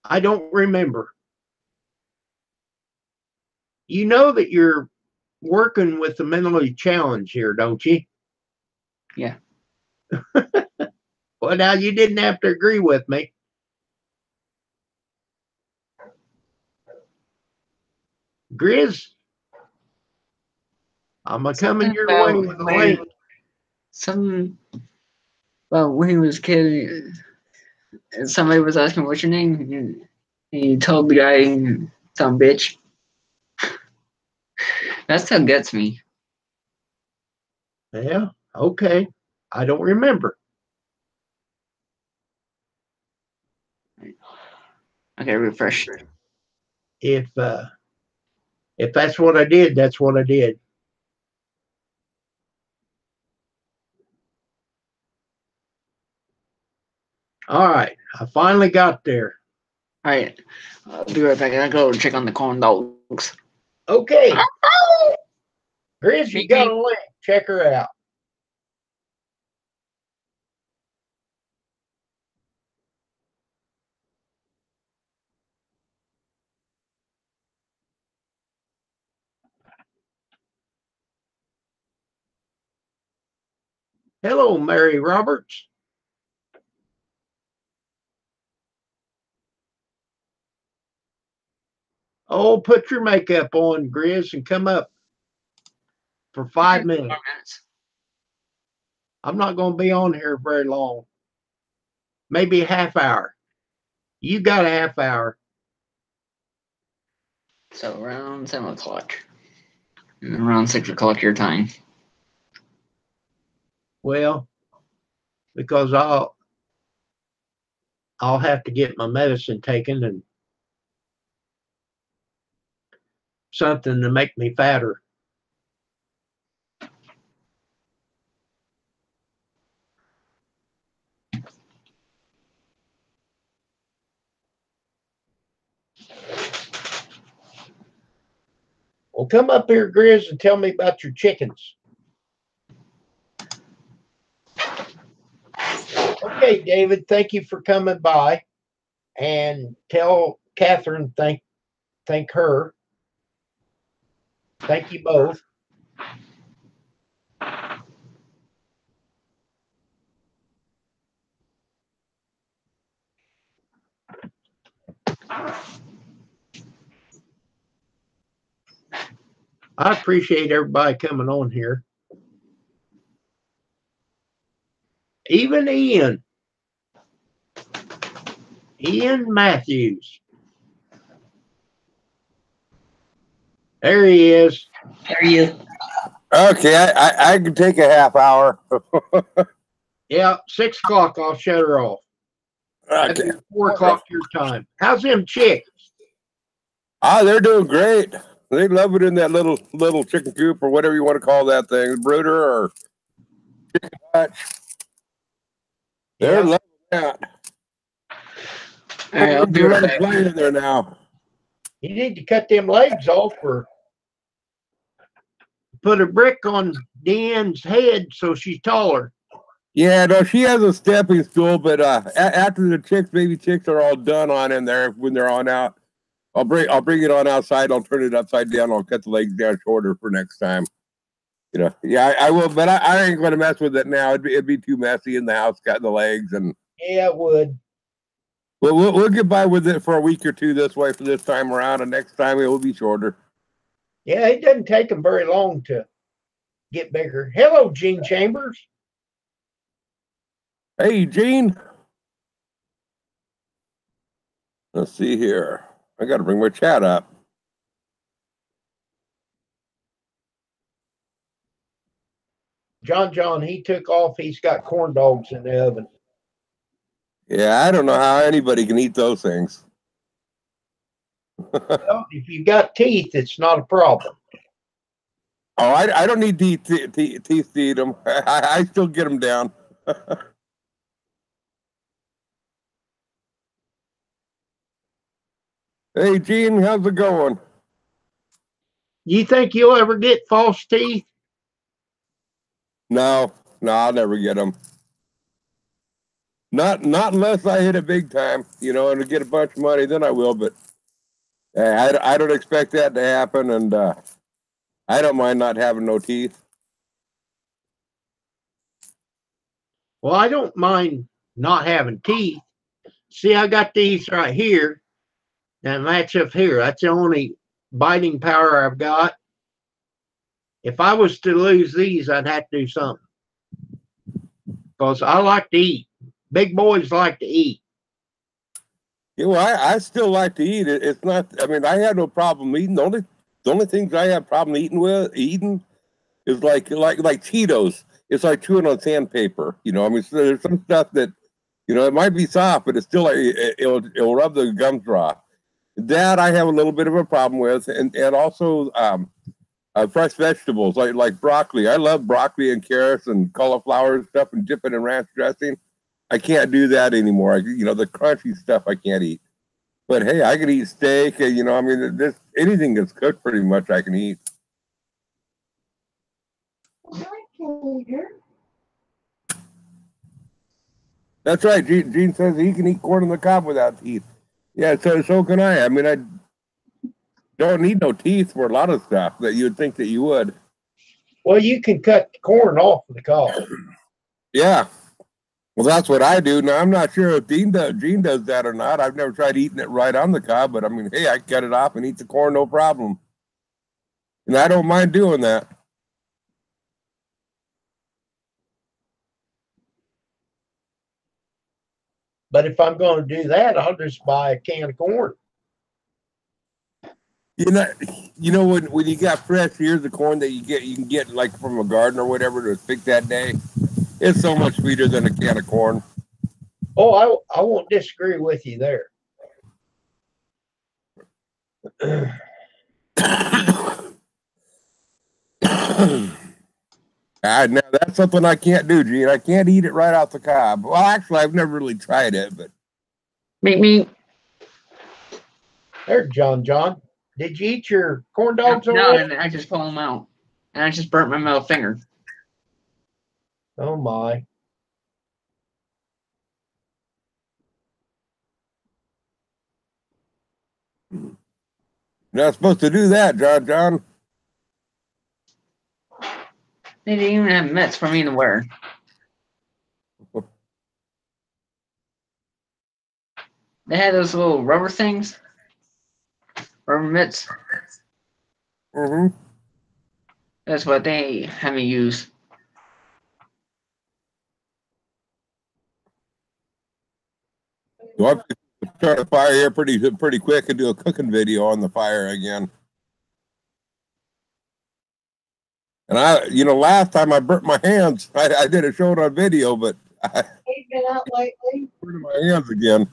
I don't remember. You know that you're working with the mentally challenged here, don't you? Yeah. Well, now you didn't have to agree with me. Grizz, I'm coming your way with a link. Some. Well, when he was a kid, somebody was asking, "What's your name?" And he told the guy, "Some bitch." That still gets me. Yeah, okay. I don't remember. Okay, refresh. If that's what I did, that's what I did. All right, I finally got there. All right, I'll be right back. I gotta go check on the corn dogs. Okay, Grizz, you Meep, got meep. a link. Check her out. Hello, Mary Roberts. Oh, put your makeup on, Grizz, and come up for 5 minutes. I'm not going to be on here very long. Maybe a half hour. You got a half hour. So around 7 o'clock, and around 6 o'clock your time. Well, because I'll have to get my medicine taken and something to make me fatter. Well, come up here, Grizz, and tell me about your chickens. Okay, David, thank you for coming by. And tell Catherine thank her. Thank you both. I appreciate everybody coming on here. Even Ian Matthews. There he is. There he is. Okay, I can take a half hour. Yeah, 6 o'clock. I'll shut her off. That'd Okay. be 4 o'clock your time. How's them chicks? Ah, they're doing great. They love it in that little chicken coop or whatever you want to call that thing, brooder or chicken hutch. They're Yeah. loving that. All right, I'll be right back. Playing in there now. You need to cut them legs off or put a brick on Deanne's head so she's taller. Yeah, no, she has a stepping stool, but after the baby chicks are all done on in there, when they're on out, I'll bring it on outside. I'll turn it upside down. I'll cut the legs down shorter for next time. You know, yeah, I will, but I ain't going to mess with it now. It'd be too messy in the house cutting the legs, and Yeah, it would. well, we'll get by with it for a week or two this way for this time around, and next time it will be shorter. Yeah, it doesn't take them very long to get bigger. Hello, Gene Chambers. Hey, Gene. Let's see here. I got to bring my chat up. John, he took off. He's got corn dogs in the oven. Yeah, I don't know how anybody can eat those things. Well, if you got teeth, it's not a problem. Oh, I don't need teeth to eat them. I still get them down. Hey, Gene, how's it going? You think you'll ever get false teeth? No, I'll never get them. Not unless I hit it big time, you know, and get a bunch of money. Then I will. But I don't expect that to happen, and I don't mind not having no teeth. Well, I don't mind not having teeth. See, I got these right here that match up here. That's the only biting power I've got. If I was to lose these, I'd have to do something. Because I like to eat. Big boys like to eat. Yeah, well, I still like to eat it. It's not. I mean, I have no problem eating. The only things I have problem eating is like Cheetos. It's like chewing on sandpaper. You know, I mean, so there's some stuff that, you know, it might be soft, but it's still like it'll rub the gums raw. That I have a little bit of a problem with, and also fresh vegetables like broccoli. I love broccoli and carrots and cauliflower and stuff, and dip it in ranch dressing. I can't do that anymore. The crunchy stuff I can't eat. But hey, I can eat steak. I mean, anything that's cooked pretty much I can eat. That's right. Gene says he can eat corn on the cob without teeth. Yeah, so can I. I mean, I don't need no teeth for a lot of stuff that you would think that you would. Well, you can cut the corn off of the cob. Yeah. Well, that's what I do. Now, I'm not sure if Gene does that or not. I've never tried eating it right on the cob, but I mean, hey, I cut it off and eat the corn, no problem. And I don't mind doing that. But if I'm going to do that, I'll just buy a can of corn. When you got fresh ears of corn that you can get like from a garden or whatever to pick that day, it's so much sweeter than a can of corn. Oh, I won't disagree with you there. Now that's something I can't do, Gene. I can't eat it right off the cob. Well, actually, I've never really tried it, but Me. There's John. Did you eat your corn dogs No, already? and I just pulled them out, and I just burnt my middle finger. Oh my. you're not supposed to do that, John. They didn't even have mitts for me to wear. They had those little rubber things, rubber mitts. Mm-hmm. That's what they had me use. So I'm trying to fire here pretty quick and do a cooking video on the fire again. And last time I burnt my hands. I did a show on video, but I been out lately? burnt my hands again.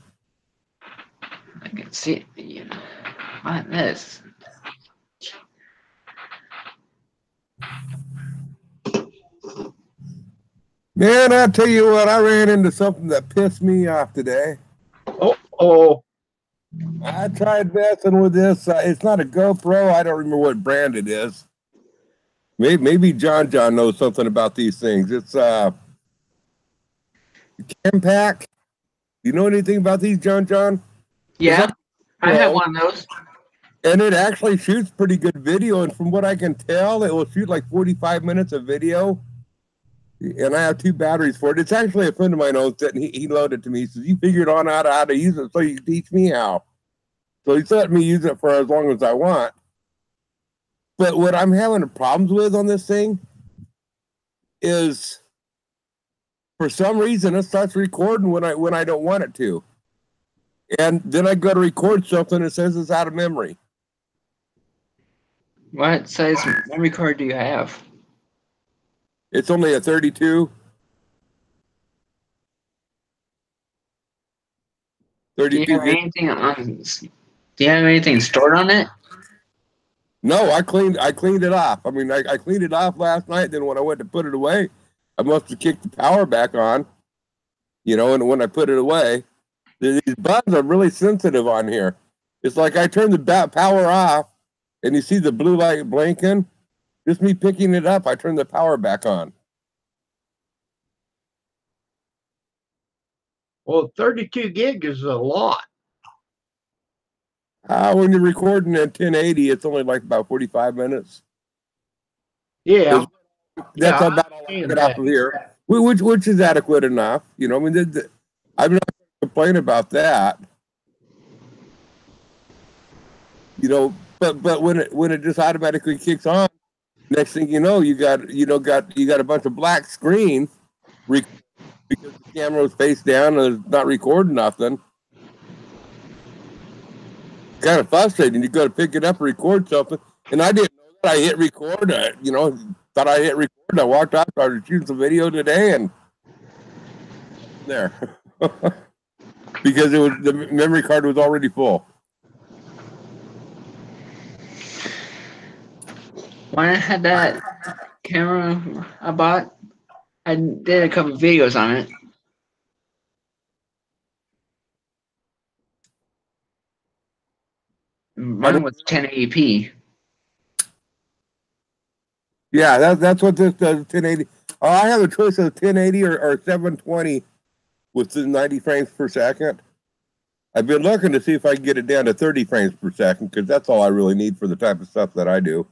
I can see it. What this? Man, I tell you what, I ran into something that pissed me off today. Oh. I tried messing with this. It's not a GoPro. I don't remember what brand it is. Maybe John knows something about these things. It's Campac. You know anything about these, John? Yeah, I have one of those. And it actually shoots pretty good video. And from what I can tell, it will shoot like 45 minutes of video. And I have 2 batteries for it. It's actually a friend of mine owns it, and he loaned it to me. He says, you figured on out how to use it, so you can teach me how. So he's let me use it for as long as I want. But what I'm having problems with on this thing is, for some reason, it starts recording when I don't want it to. And then I go to record something, it says it's out of memory. What size memory card do you have? It's only a 32. 32 Do you have anything on? Do you have anything stored on it? No, I cleaned it off. I mean, I cleaned it off last night. Then when I went to put it away, I must have kicked the power back on. And when I put it away, these buttons are really sensitive on here. It's like I turned the power off, and you see the blue light blinking. Just me picking it up, I turned the power back on. Well, 32 gig is a lot. When you're recording at 1080, it's only like about 45 minutes. Yeah. That's about all I get off of here, which is adequate enough. I mean, I'm not going to complain about that. But when it just automatically kicks on, next thing you know, you got a bunch of black screens because the camera was face down and it's not recording nothing. Kind of frustrating. You got to pick it up and record something, and I didn't know that. I hit record. Thought I hit record. I walked off. Started shooting some video today, and there because the memory card was already full. When I had that camera I bought, I did a couple of videos on it. Mine was 1080p. Yeah, that's what this does. 1080. Oh, I have a choice of 1080 or 720 with the 90 frames per second. I've been looking to see if I can get it down to 30 frames per second because that's all I really need for the type of stuff that I do.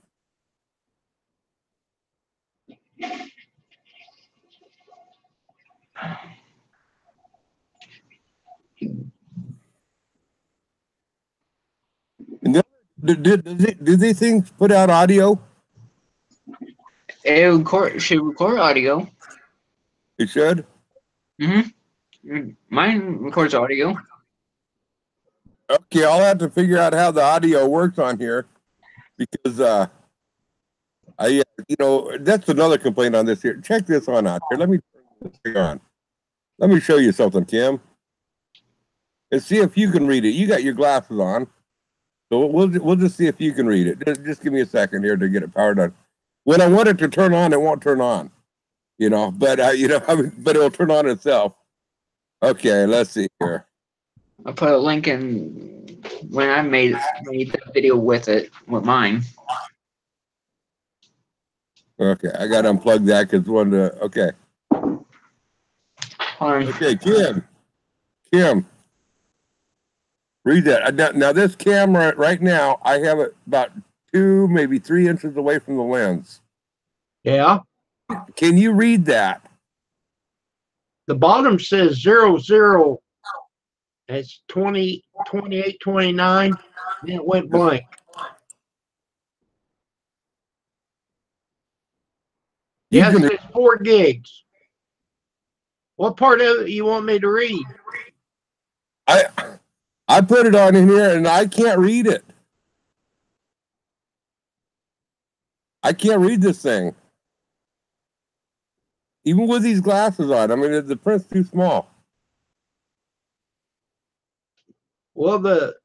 And do these things put out audio? It should record audio. It should. Mine records audio. Okay, I'll have to figure out how the audio works on here because that's another complaint on this here. Check this on out here. Let me turn this on. Let me show you something, Kim. And see if you can read it. You got your glasses on, so we'll just see if you can read it. Just give me a second here to get it powered on. When I want it to turn on, it won't turn on. But but it'll turn on itself. Okay, let's see here. I put a link in when I made the video with mine. Okay, I got to unplug that because okay. Okay, Kim, read that. Now this camera right now, I have it about 2, maybe 3 inches away from the lens. Yeah. Can you read that? The bottom says 00. It's 20, 28, 29. And it went blank. Yes, it's 4 gigs. What part of it you want me to read? I put it on in here and I can't read it. I can't read this thing. Even with these glasses on. I mean, the print's too small. Well, the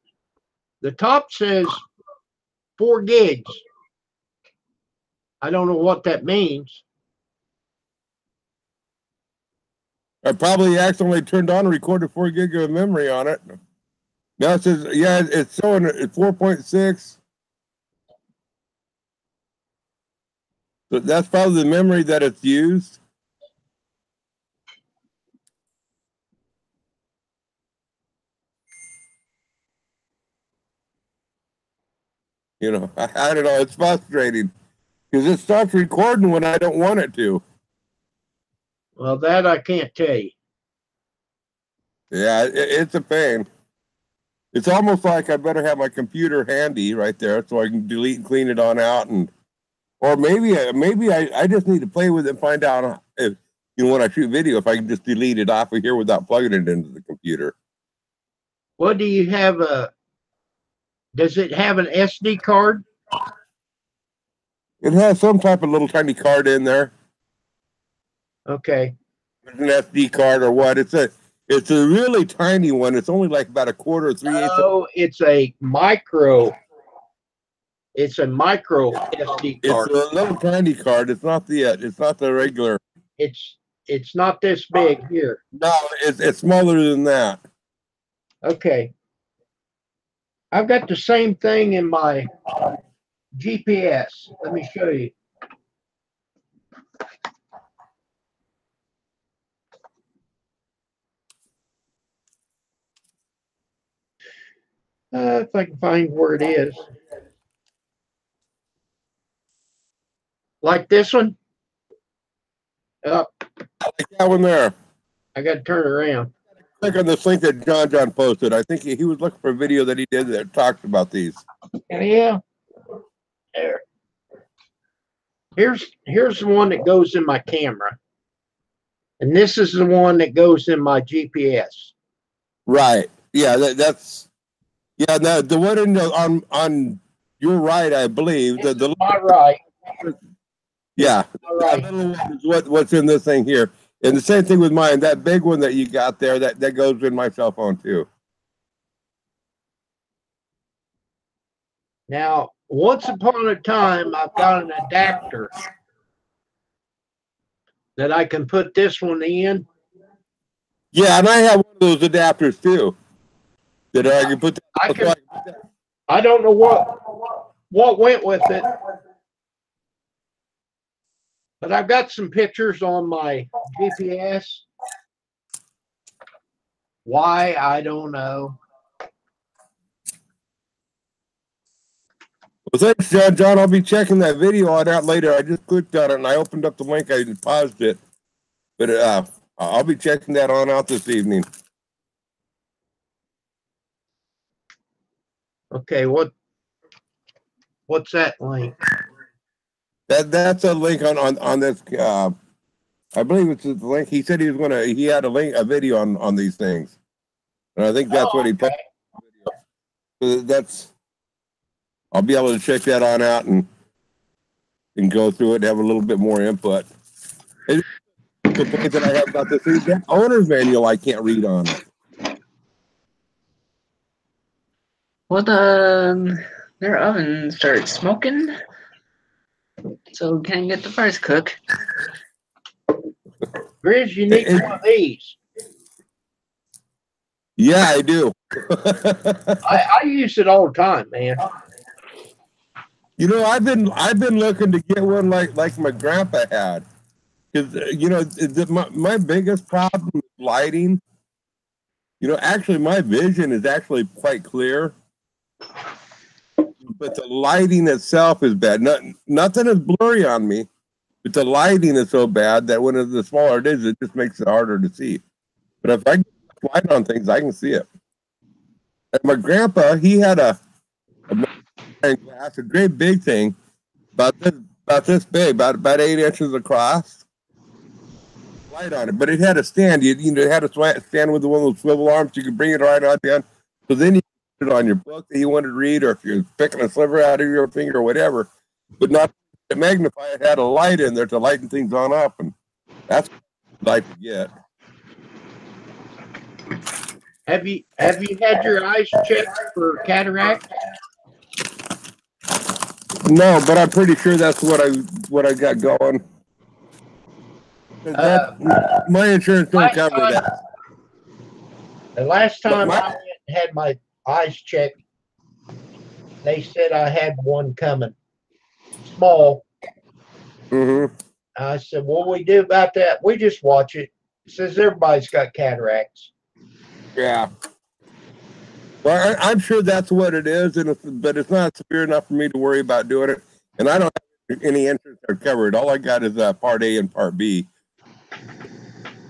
top says 4 gigs. I don't know what that means. I probably accidentally turned on and recorded 4 gig of memory on it. Now it says, yeah, it's showing 4.6. But that's probably the memory that it's used. I don't know. It's frustrating because it starts recording when I don't want it to. Well, that I can't tell you. Yeah, it's a pain. It's almost like I better have my computer handy right there so I can delete and clean it on out, or maybe I just need to play with it and find out if when I shoot video if I can just delete it off of here without plugging it into the computer. What do you have? Does it have an SD card? It has some type of little tiny card in there. Okay. It's an SD card or what? It's a really tiny one. It's only like about 1/4 or 3/8. Oh, it's a micro. It's a micro SD card. It's a little tiny card. It's not the regular. It's not this big here. No, it's smaller than that. Okay. I've got the same thing in my GPS. Let me show you. If I can find where it is. Like this one? Up. Like that one there. I got to turn around. Click on this link that John posted. I think he was looking for a video that he did that talked about these. Yeah. There. Here's the one that goes in my camera. And this is the one that goes in my GPS. Right. Yeah, that's no, the one on your right, I believe. The my right. Yeah. Right. That little one is what's in this thing here. And the same thing with mine. That big one that you got there, that goes in my cell phone too. Now, once upon a time, I've got an adapter that I can put this one in. Yeah, and I have one of those adapters too. That I can put. I don't know what went with it, but I've got some pictures on my GPS. Why, I don't know. Well, thanks, John. John, I'll be checking that video out later. I just clicked on it and I opened up the link. I paused it, but I'll be checking that on out this evening. Okay, what's that link? That's a link on this. I believe it's the link. He said he had a video on these things, and I think that's what he put. So I'll be able to check that on out and go through it and have a little bit more input. The complaint that I have about this is that owner's manual I can't read on it. Well, their oven started smoking, so we can't get the first cook. Grizz, you need one of these. Yeah, I do. I use it all the time, man. You know, I've been looking to get one like my grandpa had, because my biggest problem is lighting. You know, actually, my vision is actually quite clear, but the lighting itself is bad. Nothing is blurry on me, but the lighting is so bad that when the smaller it is, it just makes it harder to see. But if I get light on things, I can see it. And my grandpa, he had a glass, a great big thing, about this big, about 8 inches across. Light on it, but it had a stand. It had a stand with one of those swivel arms. You could bring it right on down. So then you put it on your book that you wanted to read, or if you're picking a sliver out of your finger or whatever. But not to magnify, it had a light in there to lighten things on up, and that's what I forget. Have you had your eyes checked for cataract? No, but I'm pretty sure that's what I got going. My insurance don't cover that. The last time I went and had my eyes checked, they said I had one coming. Small. Mm-hmm. I said, what do we do about that? We just watch it. It says everybody's got cataracts. Yeah. Well, I'm sure that's what it is, but it's not severe enough for me to worry about doing it. And I don't have any insurance are covered. All I got is Part A and Part B.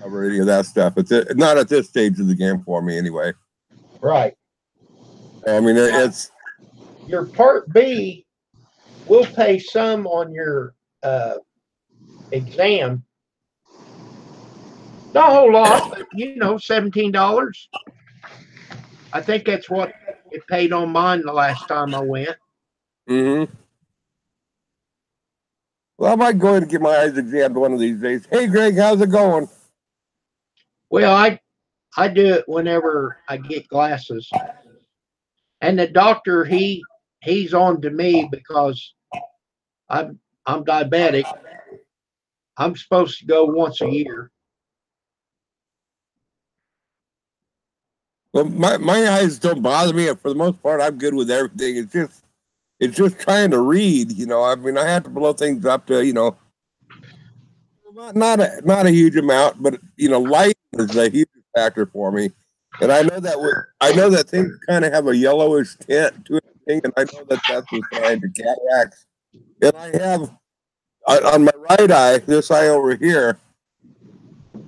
Cover any of that stuff. It's not at this stage of the game for me, anyway. Right. I mean, it's your Part B will pay some on your exam. Not a whole lot, but $17. I think that's what it paid on mine the last time I went. Mm-hmm. Well, I might go ahead and get my eyes examined one of these days. Hey, Greg, how's it going? Well, I do it whenever I get glasses, and the doctor he's on to me because I'm diabetic. I'm supposed to go once a year. Well, my eyes don't bother me. For the most part, I'm good with everything. It's just trying to read. I mean, I have to blow things up to not a huge amount, but light is a huge factor for me. And I know that things kind of have a yellowish tint to it, and I know that that's a sign to cataracts. And I have on my right eye, this eye over here,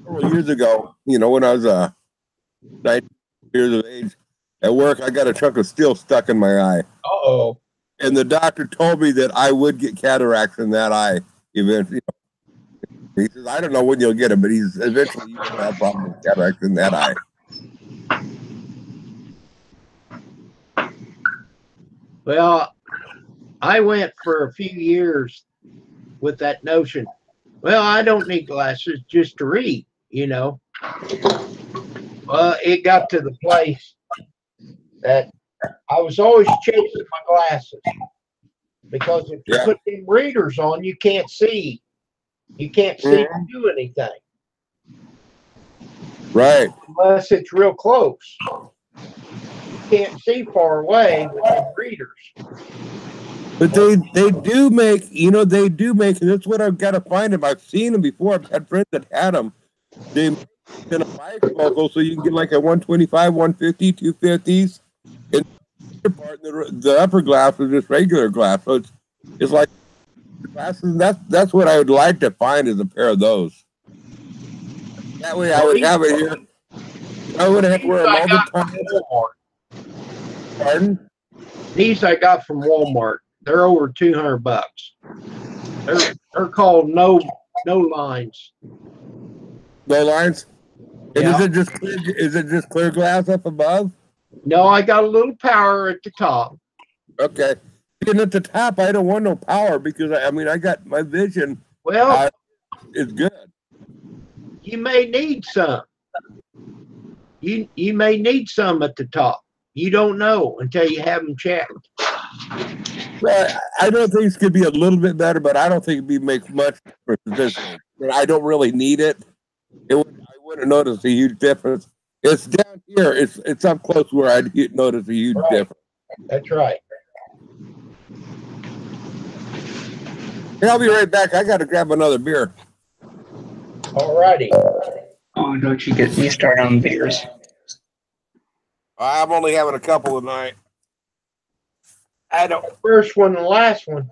several years ago, when I was 19 years of age, at work, I got a chunk of steel stuck in my eye. Uh-oh. And the doctor told me that I would get cataracts in that eye eventually. He says, I don't know when you'll get them, but he's eventually going to have problems with cataracts in that eye. Well, I went for a few years with that notion. Well, I don't need glasses just to read, Well, it got to the place that I was always chasing my glasses because if you put them readers on, you can't see. You can't see or do anything. Right. Unless it's real close. can't see far away with them readers. But they do make, they do make, and that's what I've got to find them. I've seen them before. I've had friends that had them. They make it in a bifocal, so you can get like a 125, 150, 250s. And the upper glass is just regular glass. So it's like glasses. And that's what I would like to find is a pair of those. That way I would have it here. I would have to wear them all the time. Pardon? These I got from Walmart. They're over $200. They're called no lines. No lines. And Yeah. is it just clear glass up above? No, I got a little power at the top. Okay. And at the top, I don't want no power because I got my vision. Well, it's good. You may need some. You may need some at the top. You don't know until you have them checked. Well, I know things could be a little bit better, but I don't think it'd be make much difference. I don't really need it. I wouldn't notice a huge difference. It's down here. It's up close where I'd notice a huge difference. That's right. Hey, I'll be right back. I got to grab another beer. All righty. Oh, don't you get me started on beers. I'm only having a couple tonight. I don't. First one and the last one.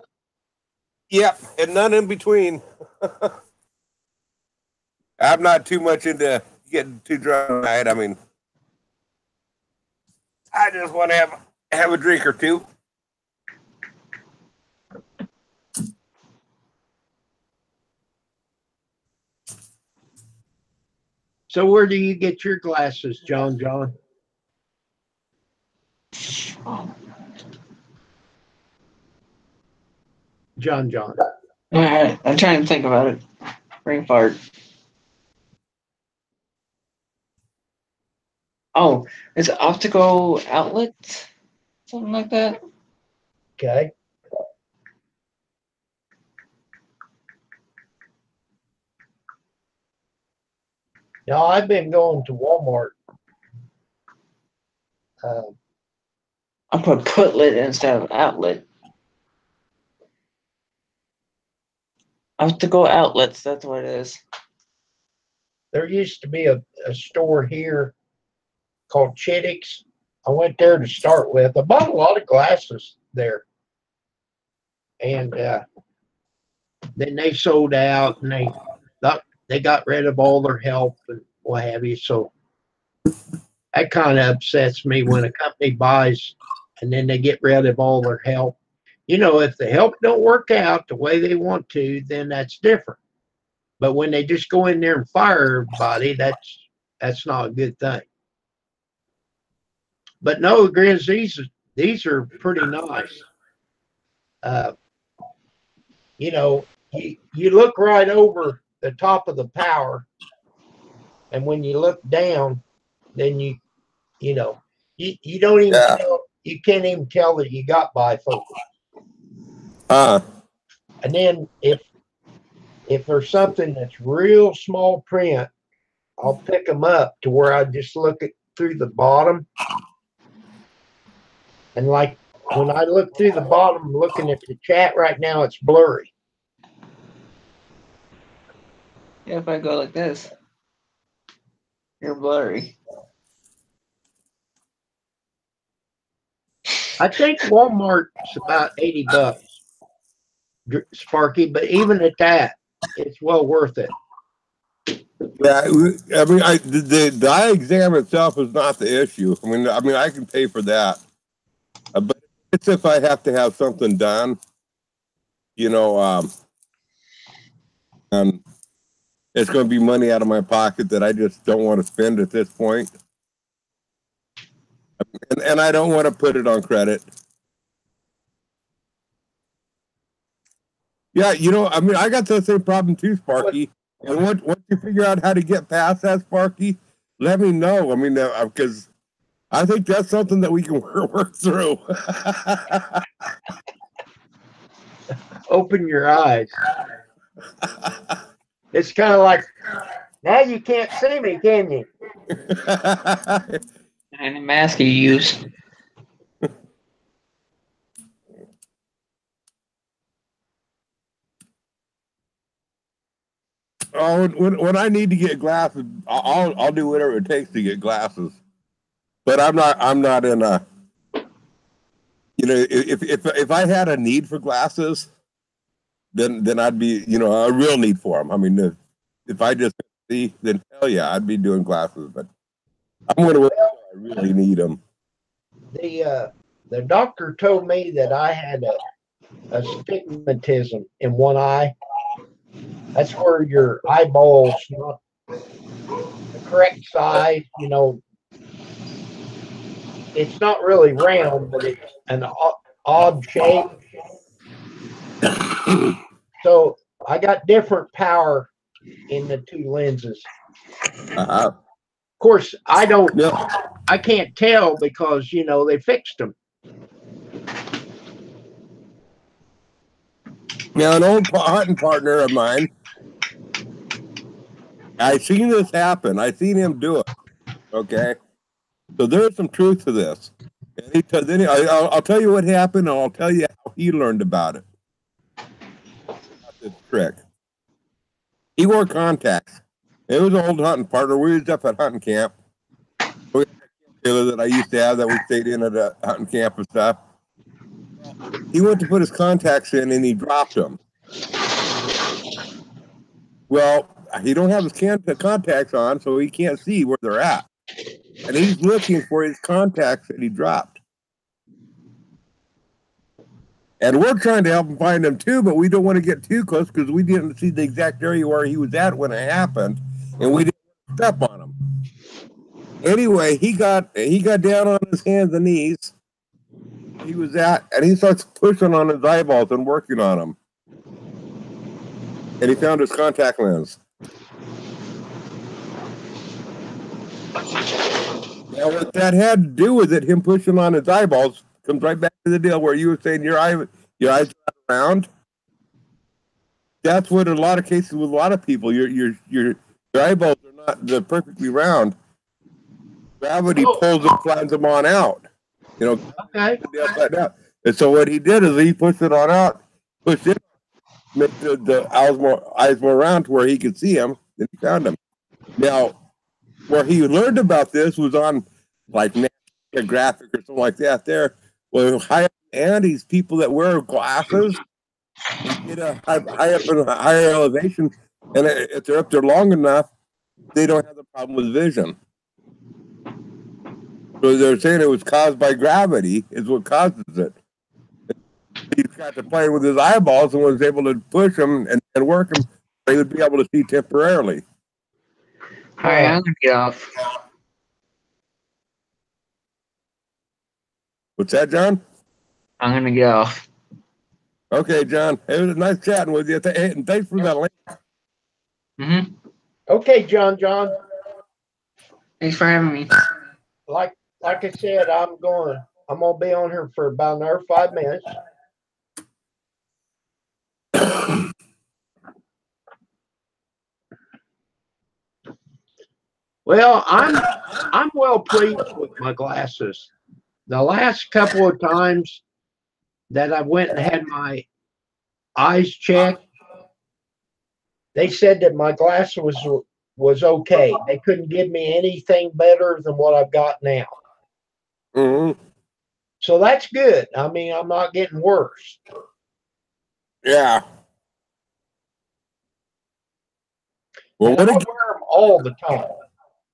Yep, and none in between. I'm not too much into getting too drunk tonight. I mean, I just want to have a drink or two. So where do you get your glasses, John? John. All right, I'm trying to think about it. Brain fart. Oh, it's an optical outlet, something like that. Okay. Now I've been going to Walmart. I put putlet instead of outlet. Optical outlets, that's what it is. There used to be a store here called Chittick's. I went there to start with. I bought a lot of glasses there. And then they sold out and they got rid of all their help and what have you. So that kind of upsets me when a company buys and then they get rid of all their help. You know, if the help don't work out the way they want to, then that's different. But when they just go in there and fire everybody, that's not a good thing. But no, Grizz, these are pretty nice. You know, you look right over the top of the power, and when you look down, then you don't even tell, you can't even tell that you got bifocal. And then if there's something that's real small print, I'll pick them up to where I just look at through the bottom. And like when I look through the bottom, looking at the chat right now, it's blurry. Yeah, if I go like this, you're blurry. I think Walmart's about $80, Sparky, but even at that, it's well worth it. Yeah, I mean, the eye exam itself is not the issue. I mean, I can pay for that, but it's if I have to have something done, and it's going to be money out of my pocket that I just don't want to spend at this point, and I don't want to put it on credit. Yeah, I mean, I got the same problem too, Sparky. And once you figure out how to get past that, Sparky, let me know. I mean, because I think that's something that we can work through. Open your eyes. It's kind of like, now you can't see me, can you? And the mask you use. Oh, when I need to get glasses, I'll do whatever it takes to get glasses. But I'm not in a, you know, if I had a need for glasses, then I'd be, you know, a real need for them. I mean, if I just see, then hell yeah, I'd be doing glasses. But I'm going to wait until I really need them. The doctor told me that I had a stigmatism in one eye. That's where your eyeball's not the correct size. You know, it's not really round, but it's an odd shape. So I got different power in the two lenses. Uh-huh. Of course, Yeah. I can't tell because, you know, they fixed them. Now, an old hunting partner of mine, I seen this happen. I seen him do it. Okay, so there's some truth to this. And I'll tell you what happened, and I'll tell you how he learned about it. This trick. He wore contacts. It was an old hunting partner. We was up at hunting camp. We had a trailer that I used to have that we stayed in at a hunting camp and stuff. He went to put his contacts in, and he dropped them. Well, he don't have his contacts on, so he can't see where they're at. And he's looking for his contacts that he dropped. And we're trying to help him find them too, but we don't want to get too close because we didn't see the exact area where he was at when it happened, and we didn't step on him. Anyway, he got down on his hands and knees. He was at, and he starts pushing on his eyeballs and working on them. And he found his contact lens. Now, what that had to do with it, him pushing on his eyeballs, comes right back to the deal where you were saying your eyes are round. That's what in a lot of cases with a lot of people, your eyeballs are not perfectly round. Gravity pulls them, flattens them on out. You know, Okay. and so what he did is he pushed it on out, pushed it, made the eyes more round to where he could see him. Then he found him. Now, where he learned about this was on like National Geographic or something like that. There, well, high up in the Andes, people that wear glasses, they get high up in a higher elevation, and if they're up there long enough, they don't have the problem with vision. So they're saying it was caused by gravity is what causes it. He got to play with his eyeballs and was able to push them and work them. He would be able to see temporarily. All right, I'm gonna get off. What's that, John? I'm gonna get off. Okay, John. It was nice chatting with you. And thanks for that link. Mm-hmm. Okay, John. Thanks for having me. Like I said, I'm gonna be on here for about another 5 minutes. Well, I'm well pleased with my glasses. The last couple of times that I went and had my eyes checked, they said that my glasses was okay. They couldn't give me anything better than what I've got now. Mm-hmm. So that's good. I mean, I'm not getting worse. Yeah. Well, I wear them all the time.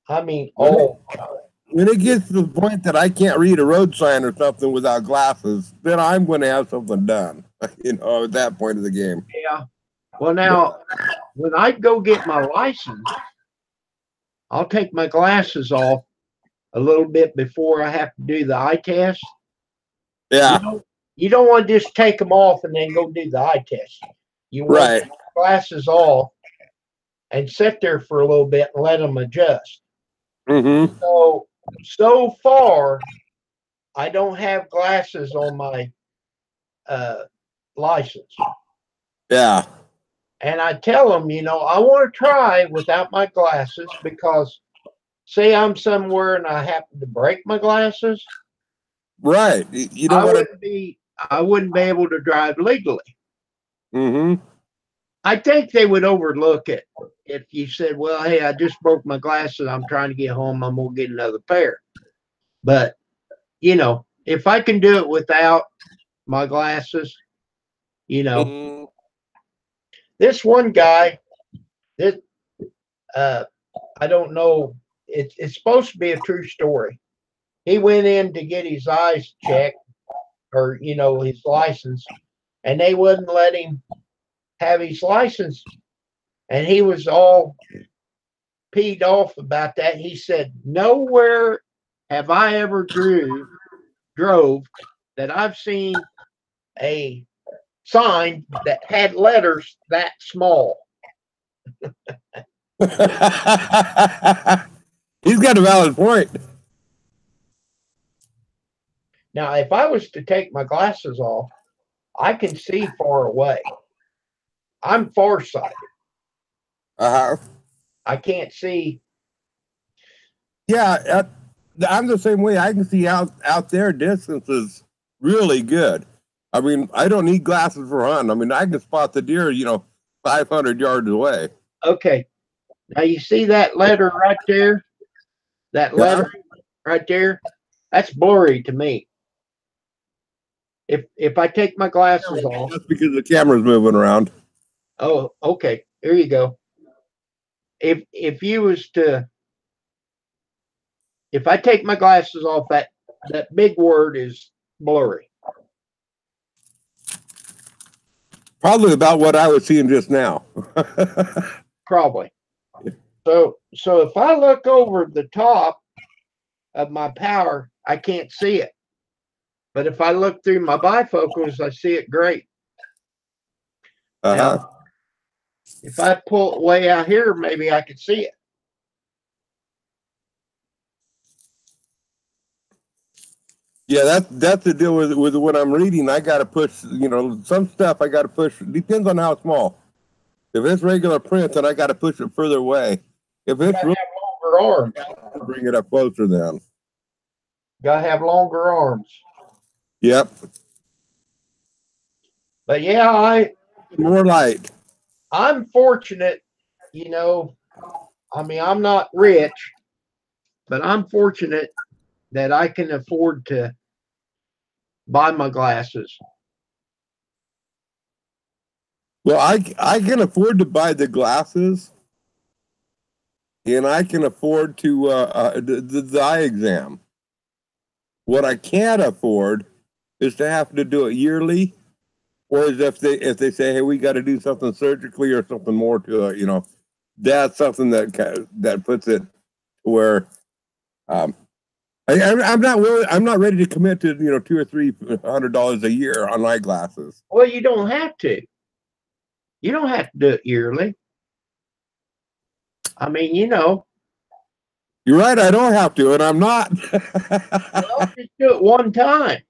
I mean, all the time. When it gets to the point that I can't read a road sign or something without glasses, then I'm going to have something done. You know, at that point of the game. Yeah. Well, now, when I go get my license, I'll take my glasses off a little bit before I have to do the eye test. Yeah. You don't want to just take them off and then go do the eye test. You want to take the glasses off and sit there for a little bit and let them adjust. Mm-hmm. So far, I don't have glasses on my license. Yeah. And I tell them, you know, I want to try without my glasses because say I'm somewhere and I happen to break my glasses. Right. You don't I wouldn't be able to drive legally. Mm-hmm. I think they would overlook it if you said, "Well, hey, I just broke my glasses. I'm trying to get home. I'm gonna get another pair." But if I can do it without my glasses, Mm. this one guy, this uh, I don't know. It's supposed to be a true story. He went in to get his eyes checked, or his license, and they wouldn't let him have his license, and he was all peed off about that. He said, "Nowhere have I ever drove that I've seen a sign that had letters that small." He's got a valid point. Now, if I was to take my glasses off, I can see far away. I'm farsighted. Uh-huh. I can't see. Yeah, I'm the same way. I can see out there distances really good. I mean, I don't need glasses for hunting. I mean, I can spot the deer, 500 yards away. Okay. Now you see that letter right there? That letter right there? That's blurry to me. If I take my glasses off. That's because the camera's moving around. Oh, okay. There you go. If you was to if I take my glasses off, that big word is blurry. Probably about what I was seeing just now. Probably. So if I look over the top of my power, I can't see it. But if I look through my bifocals, I see it great. Uh-huh. Now, if I pull it way out here, maybe I could see it. Yeah, that's the deal with what I'm reading. I got to push, some stuff I got to push. Depends on how small. If it's regular print, then I got to push it further away. If it's really longer arms, bring it up closer then. Gotta have longer arms. Yep. But yeah, More light. I'm fortunate, I mean, I'm not rich, but I'm fortunate that I can afford to buy my glasses. Well, I can afford to buy the glasses, and I can afford to the eye exam. What I can't afford is to have to do it yearly, or is if they say, hey, we got to do something surgically or something more to it. That's something that puts it where I'm not willing. I'm not ready to commit to $200 or $300 a year on eyeglasses. Well, you don't have to. You don't have to do it yearly. I mean, You're right. I don't have to, and I'm not. well, just do it one time.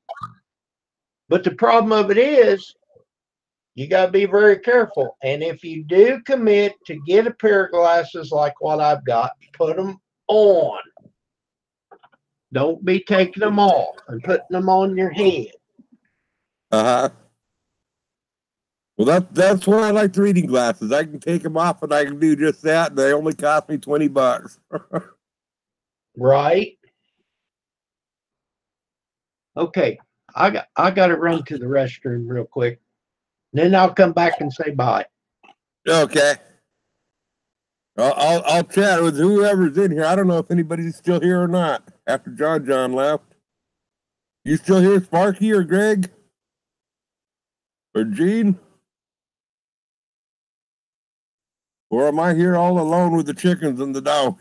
But the problem of it is, you got to be very careful. And if you do commit to get a pair of glasses like what I've got, put them on. Don't be taking them off and putting them on your head. Uh-huh. Well, that's why I like the reading glasses. I can take them off and I can do just that, and they only cost me $20. Right? Okay. I got to run to the restroom real quick. Then I'll come back and say bye. Okay. I'll chat with whoever's in here. I don't know if anybody's still here or not after John left. You still here, Sparky or Greg or Gene? Or am I here all alone with the chickens and the dog?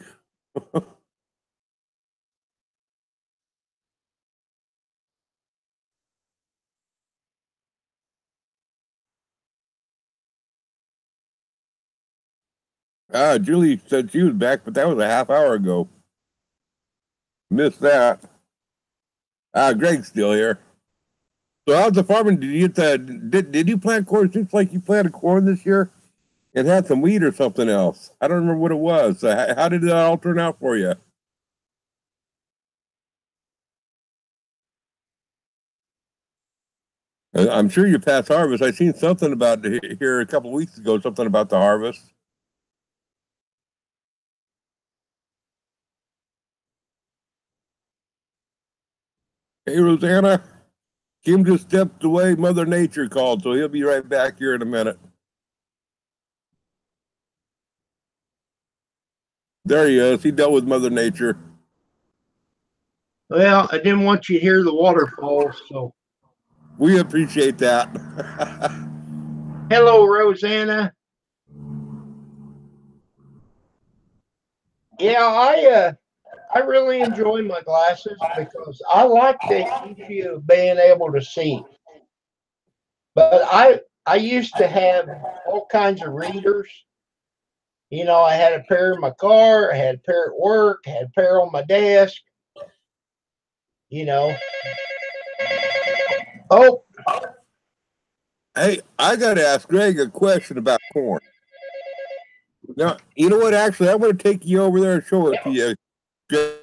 Julie said she was back, but that was a half hour ago. Missed that. Greg's still here. So how's the farming? Did you did you plant corn? Seems like you planted corn this year and had some wheat or something else. I don't remember what it was. How did that all turn out for you? I'm sure you passed harvest. I seen something about here a couple of weeks ago, something about the harvest. Hey, Rosanna, Kim just stepped away. Mother Nature called, so he'll be right back here in a minute. There he is. He dealt with Mother Nature. Well, I didn't want you to hear the waterfalls, so. We appreciate that. Hello, Rosanna. Yeah, I really enjoy my glasses because I like the issue of being able to see. But I used to have all kinds of readers. You know, I had a pair in my car, I had a pair at work, I had a pair on my desk. You know. Oh, Hey, I got to ask Greg a question about corn. Now, you know what? Actually, I'm going to take you over there and show it to you. Greg.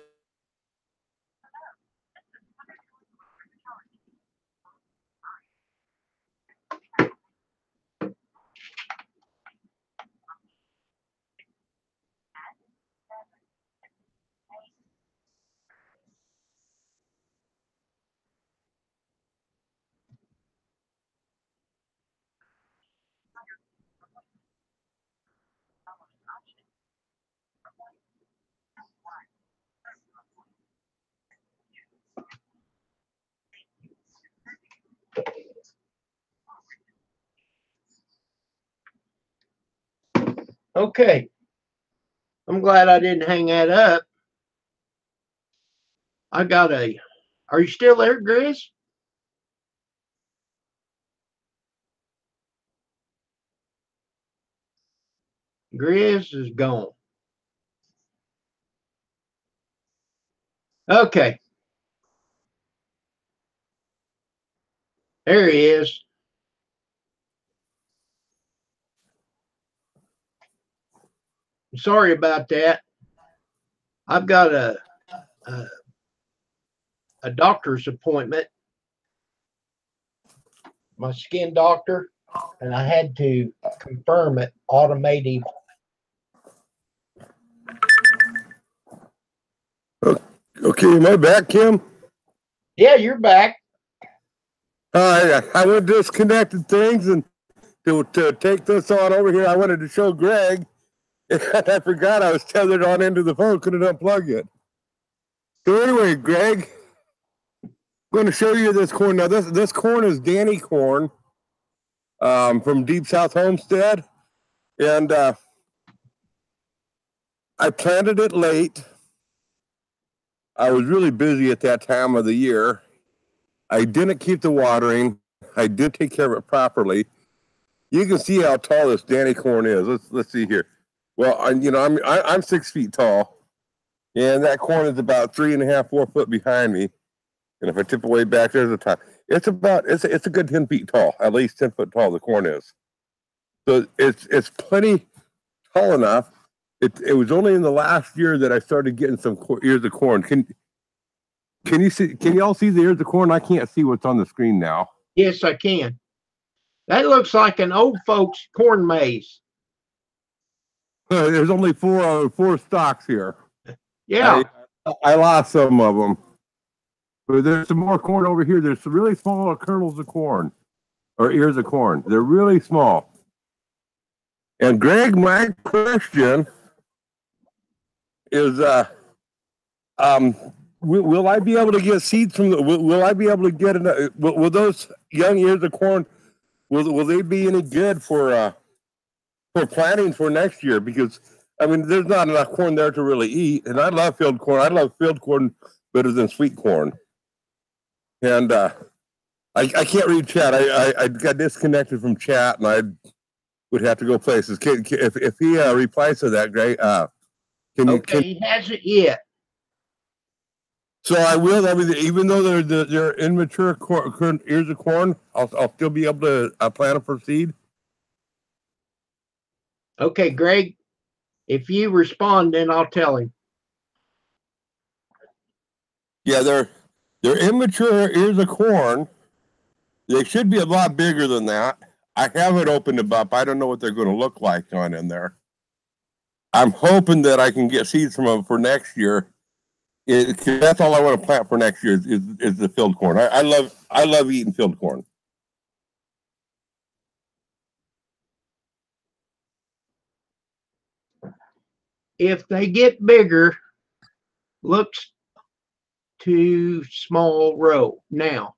okay. I'm glad I didn't hang that up. I got a. Are you still there, Grizz? Grizz is gone. Okay. There he is. Sorry about that. I've got a doctor's appointment, my skin doctor, and I had to confirm it automated. Okay, am I back, Kim? Yeah, you're back. I went disconnected things and to take this on over here, I wanted to show Greg. And I forgot I was tethered on into the phone, couldn't unplug it. So anyway, Greg, I'm going to show you this corn. Now, this corn is Danny corn from Deep South Homestead. And I planted it late. I was really busy at that time of the year. I didn't keep the watering. I did take care of it properly. You can see how tall this Danny corn is. Let's see here. Well, I'm 6 feet tall, and that corn is about 3.5, 4 foot behind me. And if I tip away back, there's a top. It's a good 10 feet tall, at least 10 foot tall. The corn is. So it's plenty tall enough. It was only in the last year that I started getting some ears of corn. Can you see? Can y'all see the ears of corn? I can't see what's on the screen now. Yes, I can. That looks like an old folks corn maze. There's only four stalks here. Yeah. I lost some of them. But there's some more corn over here. There's some really small kernels of corn or ears of corn. They're really small. And Greg, my question is, will I be able to get seeds from the? Will I be able to get will those young ears of corn? Will they be any good for planting for next year? Because I mean, there's not enough corn there to really eat, and I love field corn. I love field corn better than sweet corn. And I can't read chat. I got disconnected from chat, and I would have to go places. If he replies to that, great. He hasn't yet. So I will. I mean, even though they're immature ears of corn, I'll still be able to plant them for seed. Okay, Greg. If you respond, then I'll tell him. Yeah, they're immature ears of corn. They should be a lot bigger than that. I haven't opened them up. I don't know what they're going to look like on in there. I'm hoping that I can get seeds from them for next year. That's all I want to plant for next year is the field corn. I love eating field corn. If they get bigger, looks too small row now.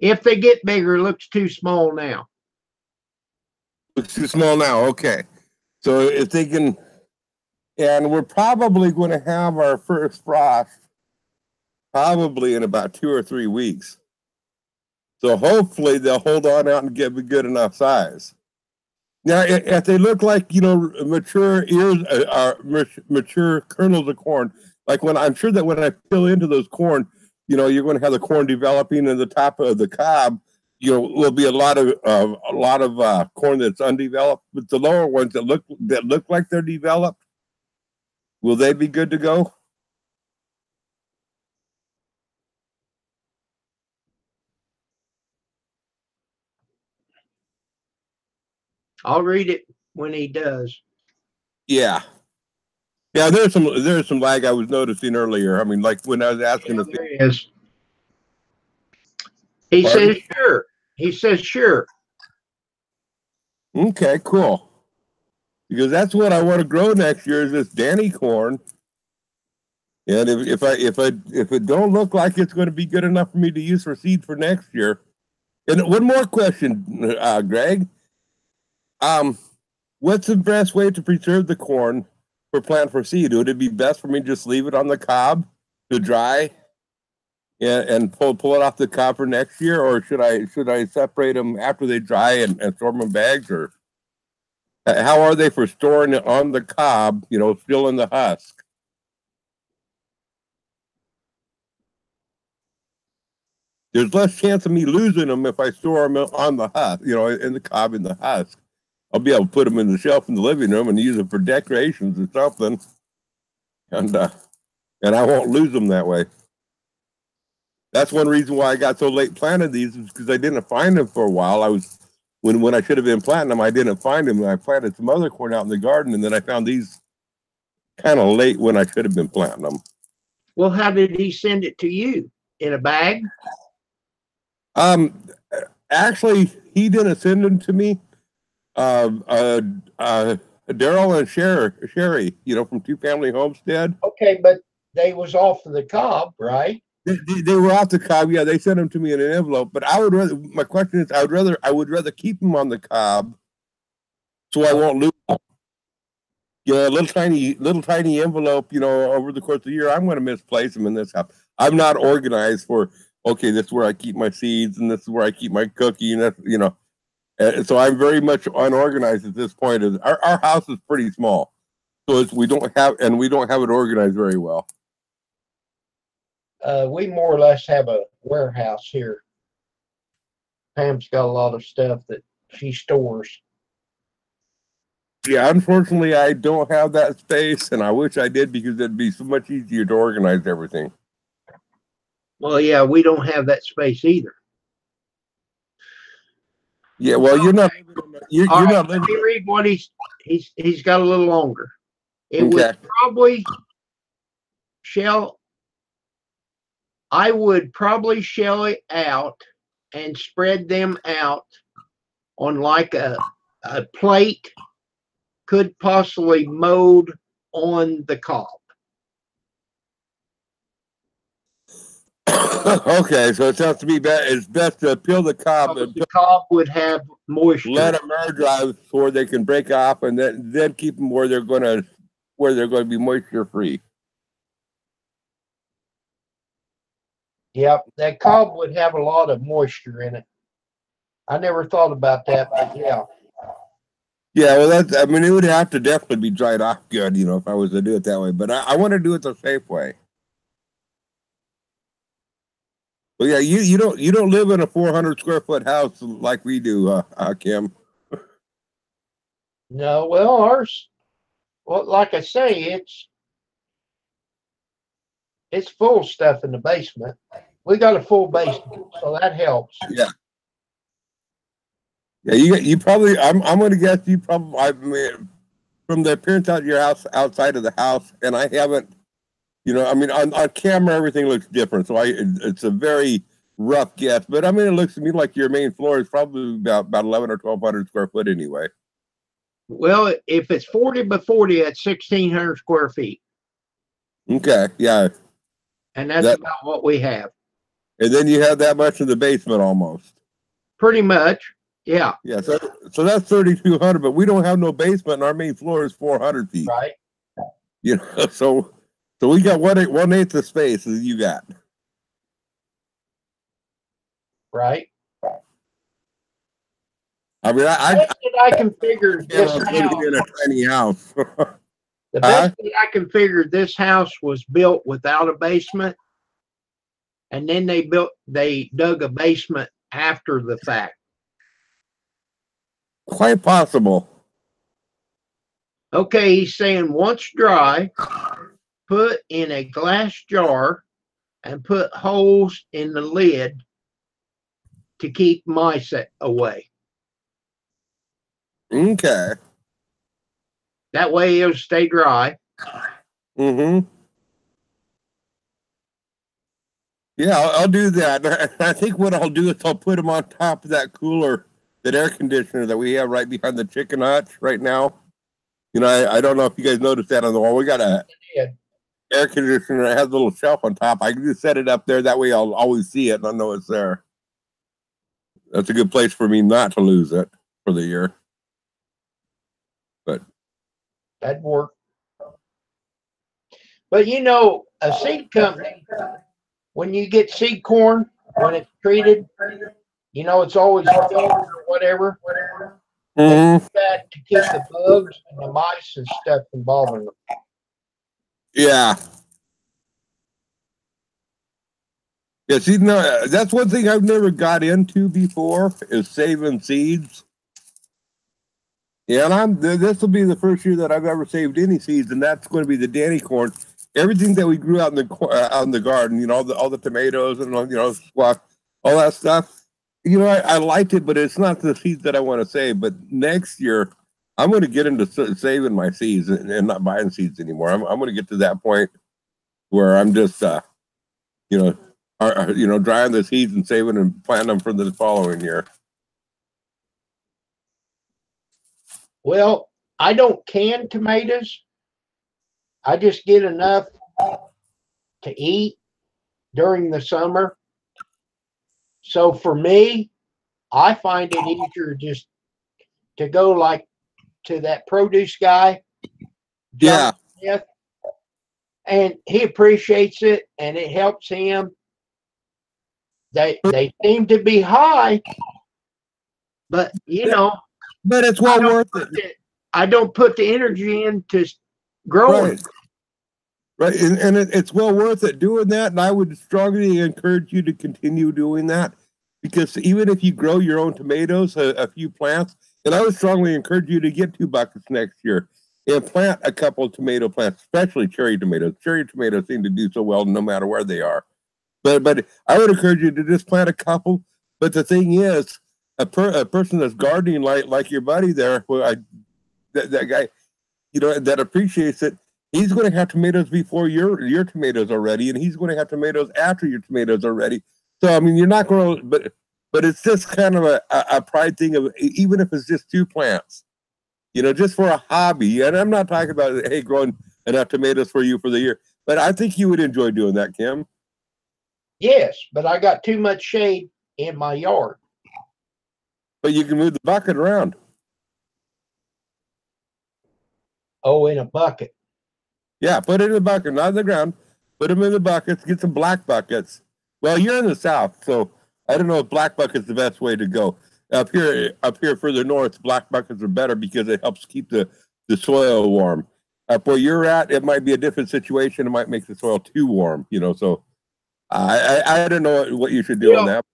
If they get bigger, looks too small now. Looks too small now. Okay. So if they can, and we're probably going to have our first frost probably in about 2 or 3 weeks. So hopefully they'll hold on out and get a good enough size. Now, if they look like, mature ears, mature kernels of corn, like when I'm sure that when I peel into those corn, you're going to have the corn developing in the top of the cob. Will be a lot of corn that's undeveloped, but the lower ones that look like they're developed, will they be good to go? I'll read it when he does. Yeah. Yeah, there's some lag I was noticing earlier. I mean, like when I was asking if there is. He Pardon? says sure. He says sure. Okay, cool. Because that's what I want to grow next year is this Danny corn. And if it don't look like it's going to be good enough for me to use for seed for next year. And one more question, Greg. What's the best way to preserve the corn for plant for seed? Would it be best for me to just leave it on the cob to dry and pull it off the cob for next year, or should I separate them after they dry and store them in bags, or how are they for storing it on the cob? Still in the husk. There's less chance of me losing them if I store them on the husk, in the cob in the husk. I'll be able to put them in the shelf in the living room and use them for decorations or something, and I won't lose them that way. That's one reason why I got so late planting these is because I didn't find them for a while. When I should have been planting them, I didn't find them, and I planted some other corn out in the garden, and then I found these kind of late when I should have been planting them. Well, how did he send it to you? In a bag? Actually, he didn't send them to me. Daryl and Sherry, from Two Family Homestead. Okay, but they was off of the cob, right? They were off the cob. Yeah, they sent them to me in an envelope. But I would rather. My question is, I would rather keep them on the cob, so I won't lose them. A little tiny envelope. Over the course of the year, I'm going to misplace them in this house. I'm not organized for. Okay, this is where I keep my seeds, and this is where I keep my cookie, and that's so I'm very much unorganized at this point. Our house is pretty small, so we don't have it organized very well. We more or less have a warehouse here. Pam's got a lot of stuff that she stores. Yeah, unfortunately, I don't have that space, and I wish I did because it'd be so much easier to organize everything. Well, yeah, we don't have that space either. Yeah, well, you're not. You're not Let living. me read what he's got a little longer. It Okay. would probably I would probably shell it out and spread them out on like a plate, could possibly mold on the cob. Okay, so it sounds to me it's best to peel the cob and The cob would have moisture. let them air dry before they can break off, and then keep them where they're going to be moisture free. Yep, that cob would have a lot of moisture in it. I never thought about that, but yeah. Yeah, well, it would have to definitely be dried off good, if I was to do it that way. But I want to do it the safe way. Well, yeah, you don't live in a 400 square foot house like we do, Kim. No, well, ours, well, like I say, it's full of stuff in the basement. We got a full basement, so that helps. Yeah. Yeah, you probably. I'm going to guess you probably. I mean, from the appearance out of your house, outside of the house, and I haven't. I mean, on camera everything looks different, so it's a very rough guess. But I mean, it looks to me like your main floor is probably about 11 or 1200 square foot anyway. Well, if it's 40 by 40, that's 1,600 square feet, Okay, yeah, and that's that, about what we have. and then you have that much in the basement almost. Pretty much, yeah. Yeah, so that's 3,200, but we don't have no basement, and our main floor is 400 feet. Right. So we got one eighth the space as you got. Right. I mean, The best that I configured this house, in a tiny house. the best that I configured this house was built without a basement, and then they dug a basement after the fact. Quite possible. Okay, he's saying once dry, put in a glass jar and put holes in the lid to keep mice away. Okay. That way it'll stay dry. Mm-hmm. Yeah, I'll do that. I think what I'll do is I'll put them on top of that cooler, that air conditioner that we have right behind the chicken hutch right now. I don't know if you guys noticed that on the wall. We got a air conditioner that has a little shelf on top. I can just set it up there. That way I'll always see it and I know it's there. That's a good place for me not to lose it for the year. But that'd work. But a seed company, when you get seed corn, when it's treated, it's always filtered or whatever. They do that to keep the bugs and the mice and stuff involving them. Yeah. Yeah, see, no, that's one thing I've never got into before is saving seeds. Yeah, and this will be the first year that I've ever saved any seeds, and that's going to be the Danny corn. Everything that we grew out in the garden, all the tomatoes and squash, all that stuff. I liked it, but it's not the seeds that I want to save. But next year, I'm going to get into saving my seeds and not buying seeds anymore. I'm going to get to that point where I'm just, drying the seeds and saving and planting them for the following year. Well, I don't can tomatoes. I just get enough to eat during the summer. So for me, I find it easier just to go like to that produce guy, John Smith, and he appreciates it and it helps him. They seem to be high, but but it's well worth it. I don't put the energy into growing. Right, and it's well worth it doing that, and I would strongly encourage you to continue doing that, because even if you grow your own tomatoes, a few plants, and I would strongly encourage you to get 2 buckets next year and plant a couple of tomato plants, especially cherry tomatoes. Cherry tomatoes seem to do so well no matter where they are. But I would encourage you to just plant a couple. But the thing is, a person that's gardening like your buddy there, that guy, that appreciates it. He's going to have tomatoes before your tomatoes are ready, and he's going to have tomatoes after your tomatoes are ready. So I mean, you're not going to, but it's just kind of a pride thing of, even if it's just 2 plants, just for a hobby. And I'm not talking about, hey, growing enough tomatoes for you for the year, but I think you would enjoy doing that, Kim. Yes, but I got too much shade in my yard. But you can move the bucket around. Oh, in a bucket. Yeah, put it in the bucket, not in the ground. Put them in the buckets. Get some black buckets. Well, you're in the south, so I don't know if black bucket's the best way to go. Up here further north, black buckets are better because it helps keep the soil warm. Up where you're at, it might be a different situation. It might make the soil too warm, So I don't know what you should do on that.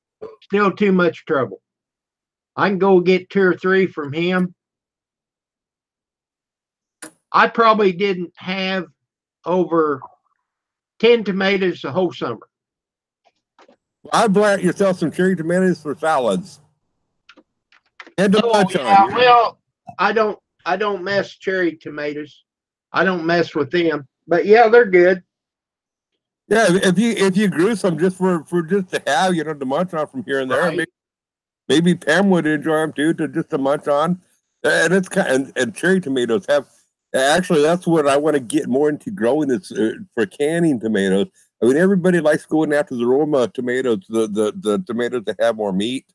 Still too much trouble. I can go get 2 or 3 from him. I probably didn't have over 10 tomatoes the whole summer. I'd plant yourself some cherry tomatoes for salads. And to Oh touch yeah, on. well, I don't mess cherry tomatoes. I don't mess with them. But yeah, they're good. Yeah, if you grew some just for just to have, to munch on from here and there, Right. maybe Pam would enjoy them too, to just to munch on. And it's and cherry tomatoes have actually that's what I want to get more into growing is for canning tomatoes. I mean, everybody likes going after the Roma tomatoes, the tomatoes that have more meat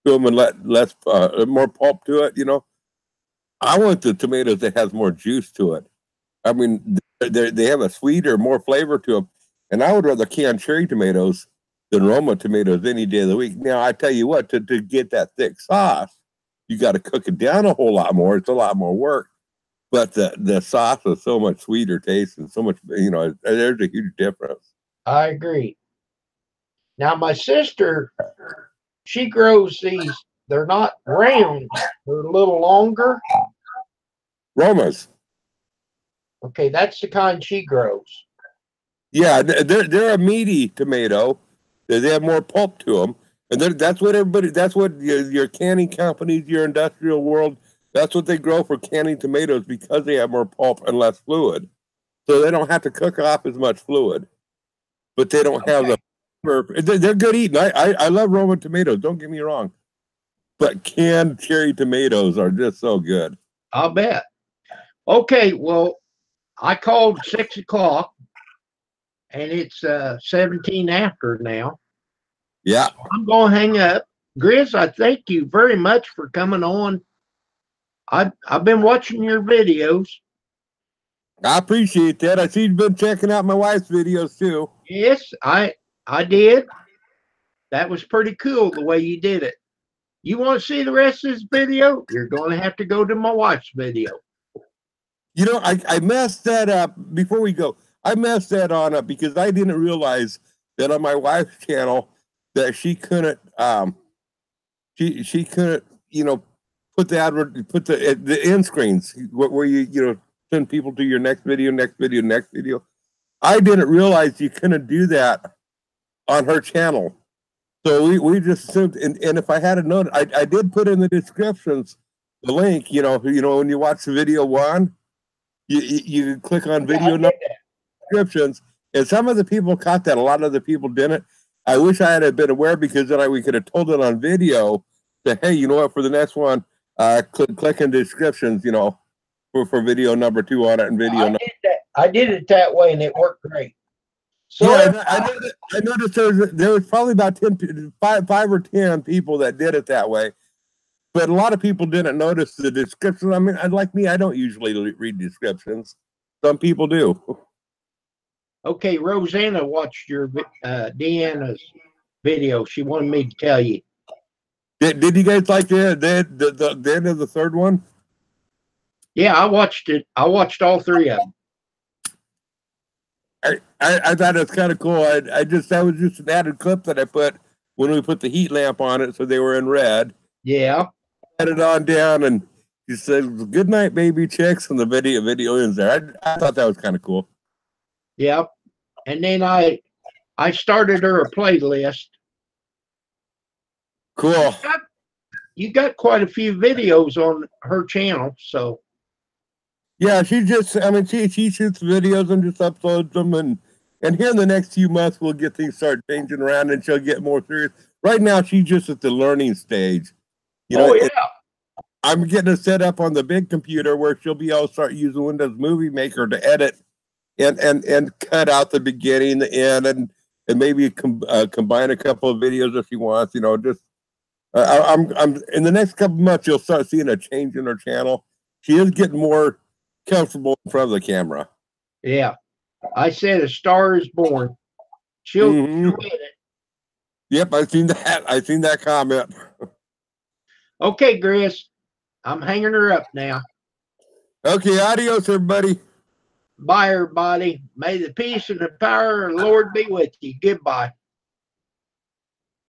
to them and less more pulp to it. I want the tomatoes that has more juice to it. I mean, they have a sweeter, more flavor to them. And I would rather can cherry tomatoes than Roma tomatoes any day of the week. Now, I tell you what, to get that thick sauce, you got to cook it down a whole lot more. It's a lot more work. But the sauce is so much sweeter taste and so much, there's a huge difference. I agree. Now my sister, she grows these. They're not round. They're a little longer. Romas. Okay, that's the kind she grows. Yeah, they're a meaty tomato. They have more pulp to them, and that's what everybody. That's what your canning companies, your industrial world. That's what they grow for canning tomatoes because they have more pulp and less fluid, so they don't have to cook off as much fluid. But they don't have the. They're good eating. I love Roman tomatoes. Don't get me wrong, but canned cherry tomatoes are just so good. I'll bet. Okay, well, I called 6 o'clock, and it's 17 after now. Yeah. So I'm going to hang up. Grizz, I thank you very much for coming on. I've been watching your videos. I appreciate that. I see you've been checking out my wife's videos too. Yes, I did. That was pretty cool the way you did it. You want to see the rest of this video? You're going to have to go to my wife's video. I messed that up before we go. I messed that on up because I didn't realize that on my wife's channel that she couldn't she couldn't put the end screens where you send people to your next video. I didn't realize you couldn't do that on her channel. So we just assumed, and if I had a note, I did put in the descriptions the link. When you watch the video one, you click on video descriptions, and some of the people caught that. A lot of the people didn't. I wish I had been aware because then we could have told it on video that, hey, you know what, for the next one, click in descriptions, for video number 2 on it and video. I did it that way, and it worked great. So yeah, I noticed there was probably about 5 or 10 people that did it that way. But a lot of people didn't notice the description. I mean, like me, I don't usually read descriptions. Some people do. Okay, Rosanna watched your Deanna's video. She wanted me to tell you. Did you guys like the end of the third one? Yeah, I watched it. I watched all 3 of them. I thought it was kind of cool. That was just an added clip that I put when we put the heat lamp on it, so they were in red. Yeah. Had it on down, and he said, "Good night, baby chicks," and the video ends there. I thought that was kind of cool. Yeah, and then I started her a playlist. Cool. You got quite a few videos on her channel, so. Yeah, she shoots videos and just uploads them, and here in the next few months we'll get things start changing around, and she'll get more serious. Right now, she's just at the learning stage. Yeah. I'm getting her set up on the big computer where she'll be able to start using Windows Movie Maker to edit and cut out the beginning, the end, and maybe combine a couple of videos if she wants. I'm in the next couple of months you'll start seeing a change in her channel. She is getting more comfortable in front of the camera. Yeah, I said a star is born. She'll get it. Yep, I've seen that comment. Okay, Grizz, I'm hanging her up now. Okay, adios, everybody. Bye, everybody. May the peace and the power of the Lord be with you. Goodbye.